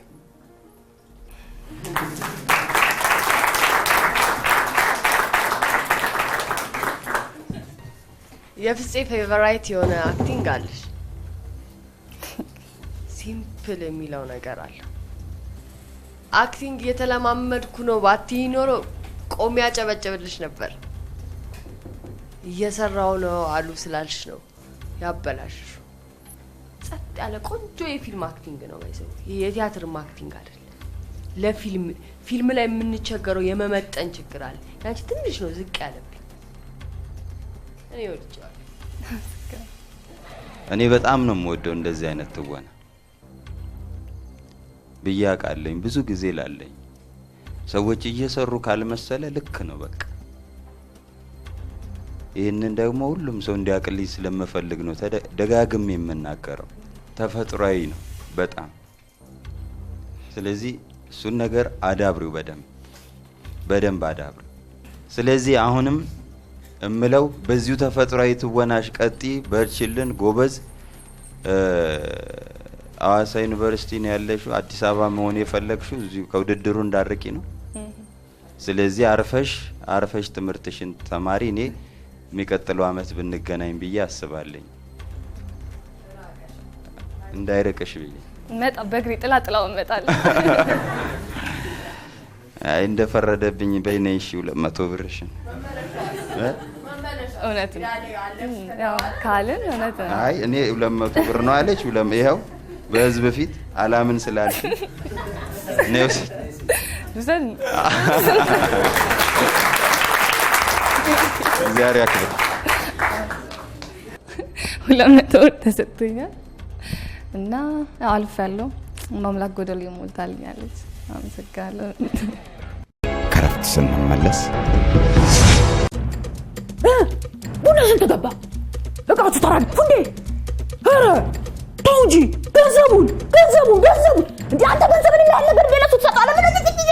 የፍፄ ፌቨራይት የሆነ አክቲንግ አለሽ። ሲምፕል የሚለው ነገር አለ። አክቲንግ የተለማመድኩ ነው ባትይ ኖሮ ቆሜ ያጨበጨብልሽ ነበር። እየሰራው ነው አሉ ስላልሽ ነው ያበላሽሽ። ጸጥ ያለ ቆንጆ የፊልም አክቲንግ ነው ማለት የቲያትር አክቲንግ አይደለም። ለፊልም ላይ የምንቸገረው የመመጠን ችግር አለ። ያንቺ ትንሽ ነው ዝቅ ያለብኝ። እኔ ወድጃለሁ። እኔ በጣም ነው የምወደው እንደዚህ አይነት ትወና ብያቃለኝ ብዙ ጊዜ ላለኝ ሰዎች እየሰሩ ካልመሰለ ልክ ነው በቃ። ይሄንን ደግሞ ሁሉም ሰው እንዲያቅልኝ ስለምፈልግ ነው ደጋግሜ የምናገረው። ተፈጥሯዊ ነው በጣም። ስለዚህ እሱን ነገር አዳብሪው በደንብ አዳብሪው። ስለዚህ አሁንም እምለው በዚሁ ተፈጥሯዊ ትወናሽ ቀጢ፣ በርችልን፣ ጎበዝ። አዋሳ ዩኒቨርሲቲ ነው ያለሽው። አዲስ አበባ መሆን የፈለግሽው እዚሁ ከውድድሩ እንዳርቂ ነው። ስለዚህ አርፈሽ ትምህርትሽን ተማሪ። እኔ የሚቀጥለው አመት ብንገናኝ ብዬ አስባለኝ። እንዳይርቅሽ ብዬ መጣ በግሪ ጥላው እመጣለሁ። አይ እንደፈረደብኝ በይነሽ 200 ብርሽን እውነት ያው ካልን እውነት ነው። አይ እኔ 200 ብር ነው አለች። ይሄው በህዝብ ፊት አላምን ስላልሽ ነው ዘን እግዚአብሔር ያክብር። 200 ብር ተሰጥቶኛል እና አልፌያለሁ። ማምላክ ጎደል ይሞልታልኛለች። አመሰግናለሁ። ከረፍት ስንመለስ ቡና ስንት ገባ? እቃችሁ ተራግፉ እንዴ? ኧረ ተው እንጂ ገንዘቡን እንዴ! አንተ ገንዘብን ያህል ነገር ለነሱ ትሰጣለህ? ምን እዚህ ጊዜ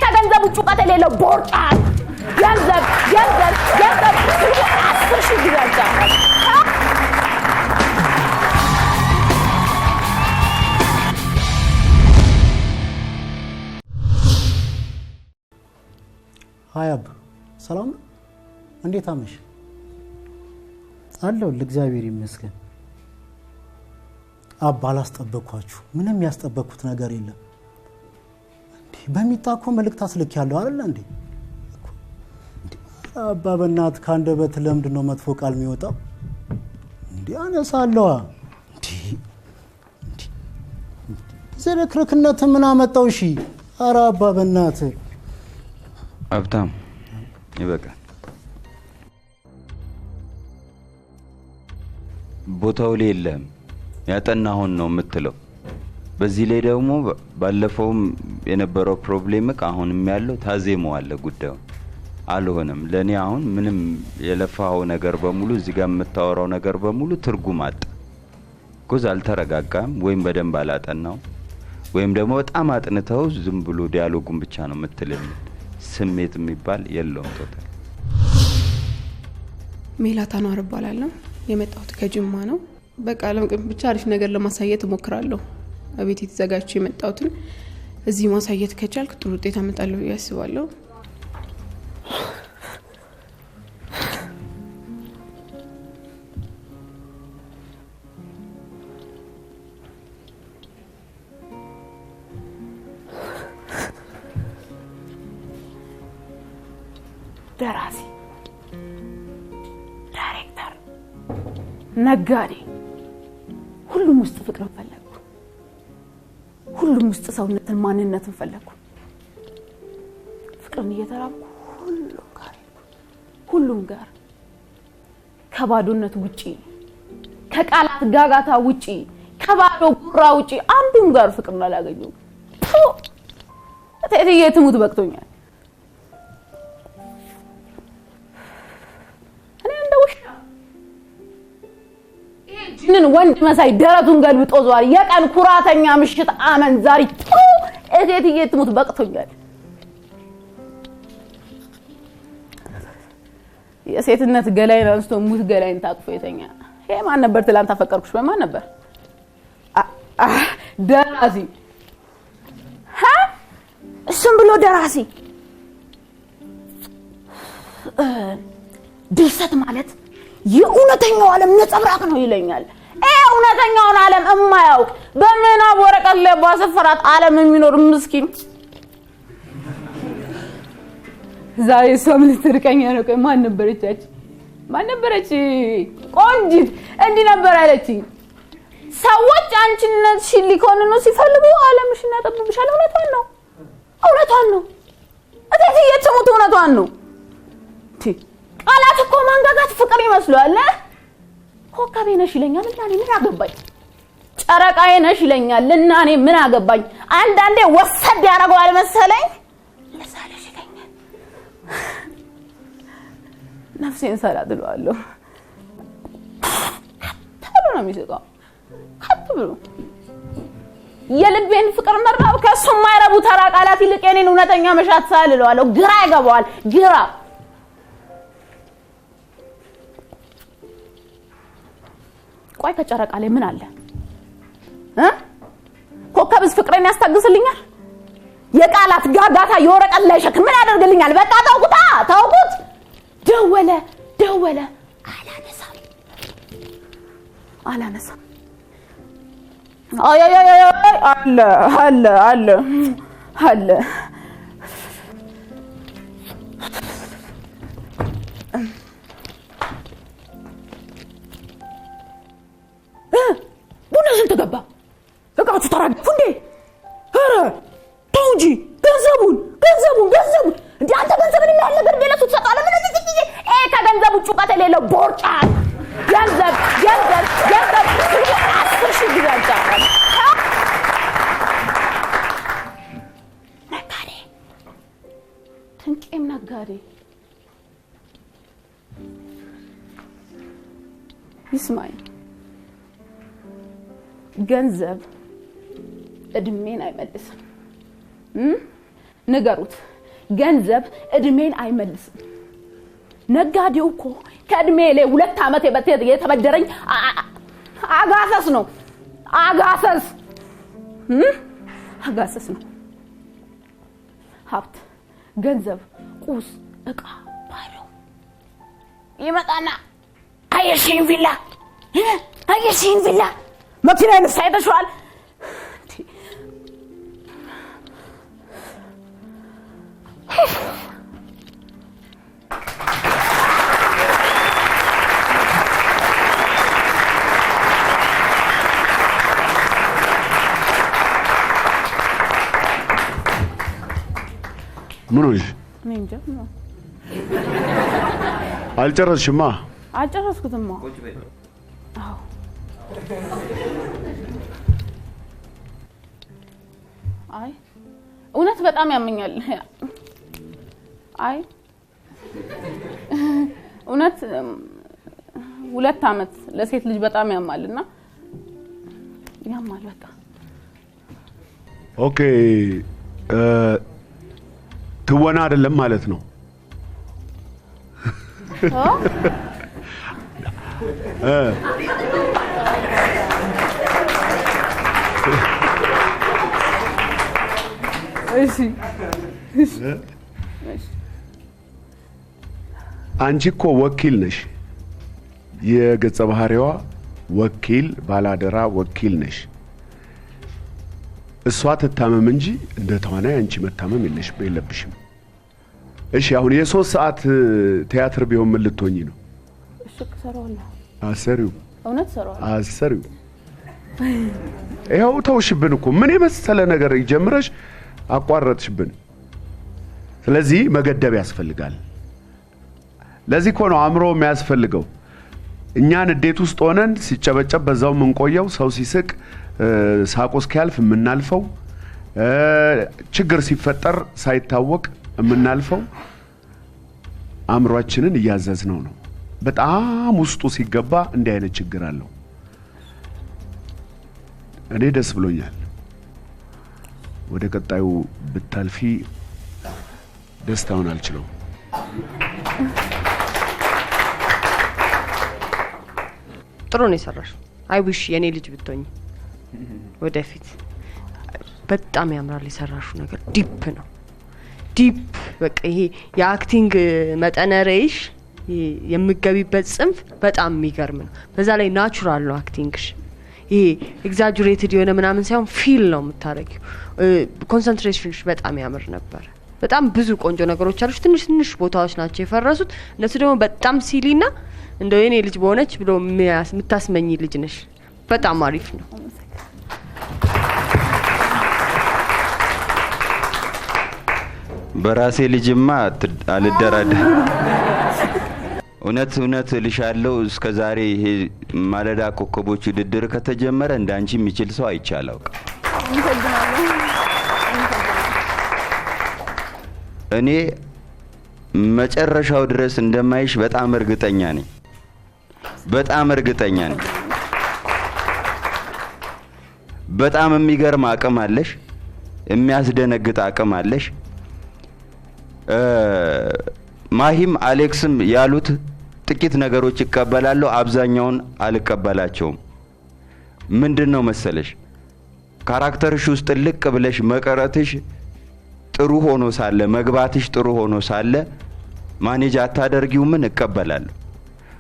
ከገንዘቡ ጩቀት የሌለው ቦርጫ ገንዘብ 10 ሺህ ጊዜ አጫራል። ሀያብ ሰላም ነው? እንዴት አመሽ? አለው ለእግዚአብሔር ይመስገን። አባ አላስጠበቅኳችሁ። ምንም ያስጠበቅኩት ነገር የለም። እንዴ በሚጣኮ መልእክት አስልኬያለሁ አይደል እንዴ? አባ በእናትህ ከአንደበት ለምንድን ነው መጥፎ ቃል የሚወጣው? እንዴ አነሳለዋ። እንዴ ዝርክርክነት ምን አመጣው? እሺ ኧረ አባ በእናትህ ሀብታም ይበቃል። ቦታው ላይ የለም ያጠናሁን ነው የምትለው። በዚህ ላይ ደግሞ ባለፈውም የነበረው ፕሮብሌም አሁንም ያለው ታዜመዋል ጉዳዩ አልሆነም። ለኔ አሁን ምንም የለፋው ነገር በሙሉ እዚህ ጋር የምታወራው ነገር በሙሉ ትርጉም አጣ። ጎዝ አልተረጋጋም ወይም በደንብ አላጠናው ወይም ደግሞ በጣም አጥንተው ዝም ብሎ ዲያሎጉን ብቻ ነው የምትልኝ። ስሜት የሚባል የለውም ቶታል። ሜላታ ነው አርባላለሁ። የመጣሁት ከጅማ ነው። በቃ ብቻ አሪፍ ነገር ለማሳየት እሞክራለሁ። አቤት የተዘጋጀ የመጣሁትን እዚህ ማሳየት ከቻልኩ ጥሩ ውጤት አመጣለሁ ብዬ አስባለሁ። ደራሲ፣ ዳይሬክተር፣ ነጋዴ ሁሉም ውስጥ ፍቅርን ፈለግኩ። ሁሉም ውስጥ ሰውነትን ማንነትን ፈለግኩ። ፍቅርን እየተራብኩ ሁሉም ጋር ከባዶነት ውጪ ከቃላት ጋጋታ ውጪ ከባዶ ጉራ ውጪ አንዱም ጋር ፍቅርን አላገኘሁም። እቴትዬ ትሙት በቅቶኛል። እኔ እንደ ውሻ ይህንን ወንድ መሳይ ደረቱን ገልብጦ ዟሪ የቀን ኩራተኛ ምሽት አመንዛሪ እቴትዬ ትሙት በቅቶኛል። የሴትነት ገላይን አንስቶ ሙት ገላይን ታቅፎ የተኛ ይሄ ማን ነበር? ትላንት አፈቀርኩሽ በማን ነበር? ደራሲ እሱም ብሎ ደራሲ ድርሰት ማለት የእውነተኛው ዓለም ነጸብራቅ ነው ይለኛል። እውነተኛውን ዓለም እማያውቅ በምናብ ወረቀት ላይ ባሰፈራት ዓለም የሚኖር ምስኪን ዛሬ ሰው ልትርቀኛ ነው። ማን ነበረች? ቆንጂት እንዲህ ነበር አለችኝ። ሰዎች አንቺነትሽን ሊኮንኑ ሲፈልጉ ዓለምሽን ያጠብብሻል። እውነቷን ነው። እቴትዬ ትሙት እውነቷን ነው። ቃላት እኮ ማንጋጋት ፍቅር ይመስላል። ኮከቤ ነሽ ይለኛል እና እኔ ምን አገባኝ? ጨረቃዬ ነሽ ይለኛል እና እኔ ምን አገባኝ? አንዳንዴ ወሰድ ያደርገዋል መሰለኝ ለሳለሽ ይለኛል። ነፍሴን ሰላድለዋለሁ። ተብሎ ነው የሚስቀው። ብሎ የልቤን ፍቅር መራብ ከሱ ማይረቡ ተራ ቃላት ይልቅ የኔን እውነተኛ መሻት ሳልለዋለሁ። ግራ ይገባዋል። ግራ ቆይ ከጨረቃ ላይ ምን አለ? ኮከብስ ፍቅሬን ያስታግስልኛል? የቃላት ጋጋታ የወረቀት ላይ ሸክም ምን ያደርግልኛል? በቃ ታውቁት። ደወለ አላነሳም። አይ አለ ቡና ስንት ገባ? እቃዎቹ ተራገፉ እንዴ? ኧረ ተው እንጂ ገንዘቡን እንዴ አንተ ገንዘብን የሚያህል ነገር እንደለሱ ትሰጣለህ? ምን እዚህ ከገንዘብ ውጭ እውቀት የሌለው ቦርጫ ገንዘብ 10 ሺህ ጊዜ አልቻለም። ነጋዴ ትንቄም ነጋዴ ይስማኝ። ገንዘብ እድሜን አይመልስም። ንገሩት፣ ገንዘብ እድሜን አይመልስም። ነጋዴው እኮ ከእድሜ ላይ 2 ዓመት የተበደረኝ አጋሰስ ነው። አጋሰስ ነው። ሀብት፣ ገንዘብ፣ ቁስ፣ እቃ ባዶ ይመጣና አየሽኝ ቪላ መኪናዬን ሳይተሽዋል። ምን ሆነሽ? እንጃ አልጨረስሽማ? አልጨረስኩትማ። አዎ አይ እውነት በጣም ያመኛል። አይ እውነት 2 ዓመት ለሴት ልጅ በጣም ያማልና ያማል በቃ። ኦኬ ትወና አይደለም ማለት ነው። አንቺ እኮ ወኪል ነሽ። የገጸ ባህሪዋ ወኪል ባላደራ ወኪል ነሽ። እሷ ትታመም እንጂ እንደ ተዋናይ አንቺ መታመም የለብሽም። እሺ አሁን የ3 ሰዓት ቲያትር ቢሆን ምን ልትሆኚ ነው? እሺ ከሰራውና አሰሪው እውነት ሰራው አሰሪው ይኸው ተውሽብን እኮ ምን የመሰለ ነገር ይጀምረሽ አቋረጥሽብን። ስለዚህ መገደብ ያስፈልጋል። ለዚህ እኮ ነው አእምሮ የሚያስፈልገው። እኛን እንዴት ውስጥ ሆነን ሲጨበጨብ በዛው የምንቆየው ሰው ሲስቅ ሳቁ እስኪያልፍ የምናልፈው ችግር ሲፈጠር ሳይታወቅ የምናልፈው አእምሯችንን እያዘዝነው ነው። በጣም ውስጡ ሲገባ እንዲህ አይነት ችግር አለው። እኔ ደስ ብሎኛል። ወደ ቀጣዩ ብታልፊ ደስታውን አልችለው። ጥሩ ነው የሰራሽው። አይ ዊሽ የኔ ልጅ ብትሆኚ ወደፊት። በጣም ያምራል የሰራሽው ነገር። ዲፕ ነው ዲፕ። በቃ ይሄ የአክቲንግ መጠነሬሽ የምገቢበት ጽንፍ በጣም የሚገርም ነው። በዛ ላይ ናቹራል ነው አክቲንግሽ። ይሄ ኤግዛጀሬትድ የሆነ ምናምን ሳይሆን ፊል ነው የምታረጊው። ኮንሰንትሬሽንሽ በጣም ያምር ነበር። በጣም ብዙ ቆንጆ ነገሮች አሉሽ። ትንሽ ትንሽ ቦታዎች ናቸው የፈረሱት። እነሱ ደግሞ በጣም ሲሊና እንደው የኔ ልጅ በሆነች ብሎ የምታስመኝ ልጅ ነሽ። በጣም አሪፍ ነው። በራሴ ልጅማ አልደራደር። እውነት ልሻለው እስከዛሬ ይሄ ማለዳ ኮከቦች ውድድር ከተጀመረ እንዳንቺ የሚችል ሰው አይቻለው። እኔ መጨረሻው ድረስ እንደማይሽ በጣም እርግጠኛ ነኝ። በጣም የሚገርም አቅም አለሽ። የሚያስደነግጥ አቅም አለሽ። ማሂም አሌክስም ያሉት ጥቂት ነገሮች ይቀበላለሁ፣ አብዛኛውን አልቀበላቸውም። ምንድነው መሰለሽ ካራክተርሽ ውስጥ ልቅ ብለሽ መቀረትሽ ጥሩ ሆኖ ሳለ መግባትሽ ጥሩ ሆኖ ሳለ ማኔጅ አታደርጊው ምን እቀበላለሁ።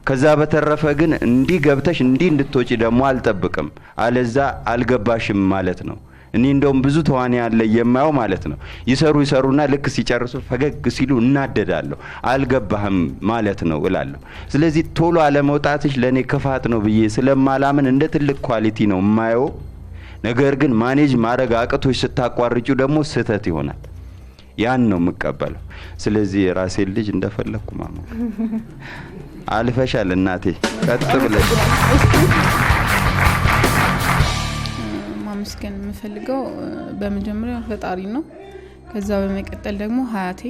ከዛ በተረፈ ግን እንዲህ ገብተሽ እንዲህ እንድትወጪ ደግሞ አልጠብቅም። አለዛ አልገባሽም ማለት ነው። እኔ እንደውም ብዙ ተዋናይ ያለ የማየው ማለት ነው ይሰሩና ልክ ሲጨርሱ ፈገግ ሲሉ እናደዳለሁ። አልገባህም ማለት ነው እላለሁ። ስለዚህ ቶሎ አለመውጣትሽ ለኔ ክፋት ነው ብዬ ስለማላምን እንደ ትልቅ ኳሊቲ ነው የማየው። ነገር ግን ማኔጅ ማድረግ አቅቶሽ ስታቋርጩ ደግሞ ስህተት ይሆናል። ያን ነው የምቀበለው። ስለዚህ ራሴን ልጅ እንደፈለኩ ማማ አልፈሻል እናቴ ቀጥ ብለሽ። ማመስገን የምፈልገው በመጀመሪያ ፈጣሪ ነው። ከዛ በመቀጠል ደግሞ ሀያቴ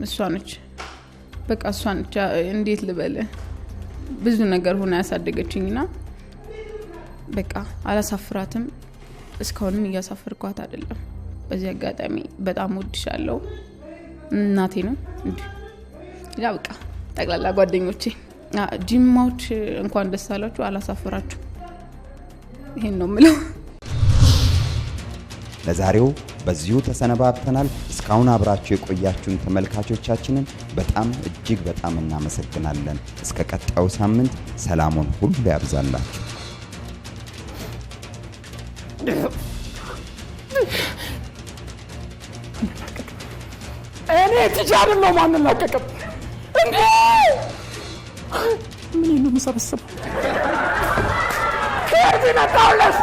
እሷ ነች። በቃ እሷ ነች። እንዴት ልበል ብዙ ነገር ሆና ያሳደገችኝና በቃ አላሳፍራትም። እስካሁንም እያሳፈርኳት አይደለም። በዚህ አጋጣሚ በጣም ወድሻለሁ። እናቴ ነው እንዴ ያ በቃ ጠቅላላ ጓደኞቼ ጂማዎች እንኳን ደስ አላችሁ፣ አላሳፈራችሁ። ይሄን ነው የምለው። ለዛሬው በዚሁ ተሰነባብተናል። እስካሁን አብራችሁ የቆያችሁን ተመልካቾቻችንን በጣም እጅግ በጣም እናመሰግናለን። እስከ ቀጣዩ ሳምንት ሰላሙን ሁሉ ያብዛላችሁ። እኔ ትጃር ነው ማንን ላቀቀም እንዴ ምን ነው መሰበሰበው ከዚህ ታውለስ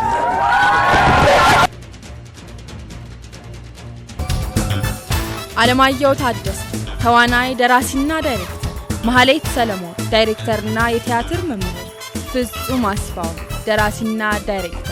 አለማየሁ ታደሰ ተዋናይ ደራሲና ዳይሬክተር፣ መሐሌት ሰለሞን ዳይሬክተርና የቲያትር መምህር፣ ፍጹም አስፋው ደራሲና ዳይሬክተር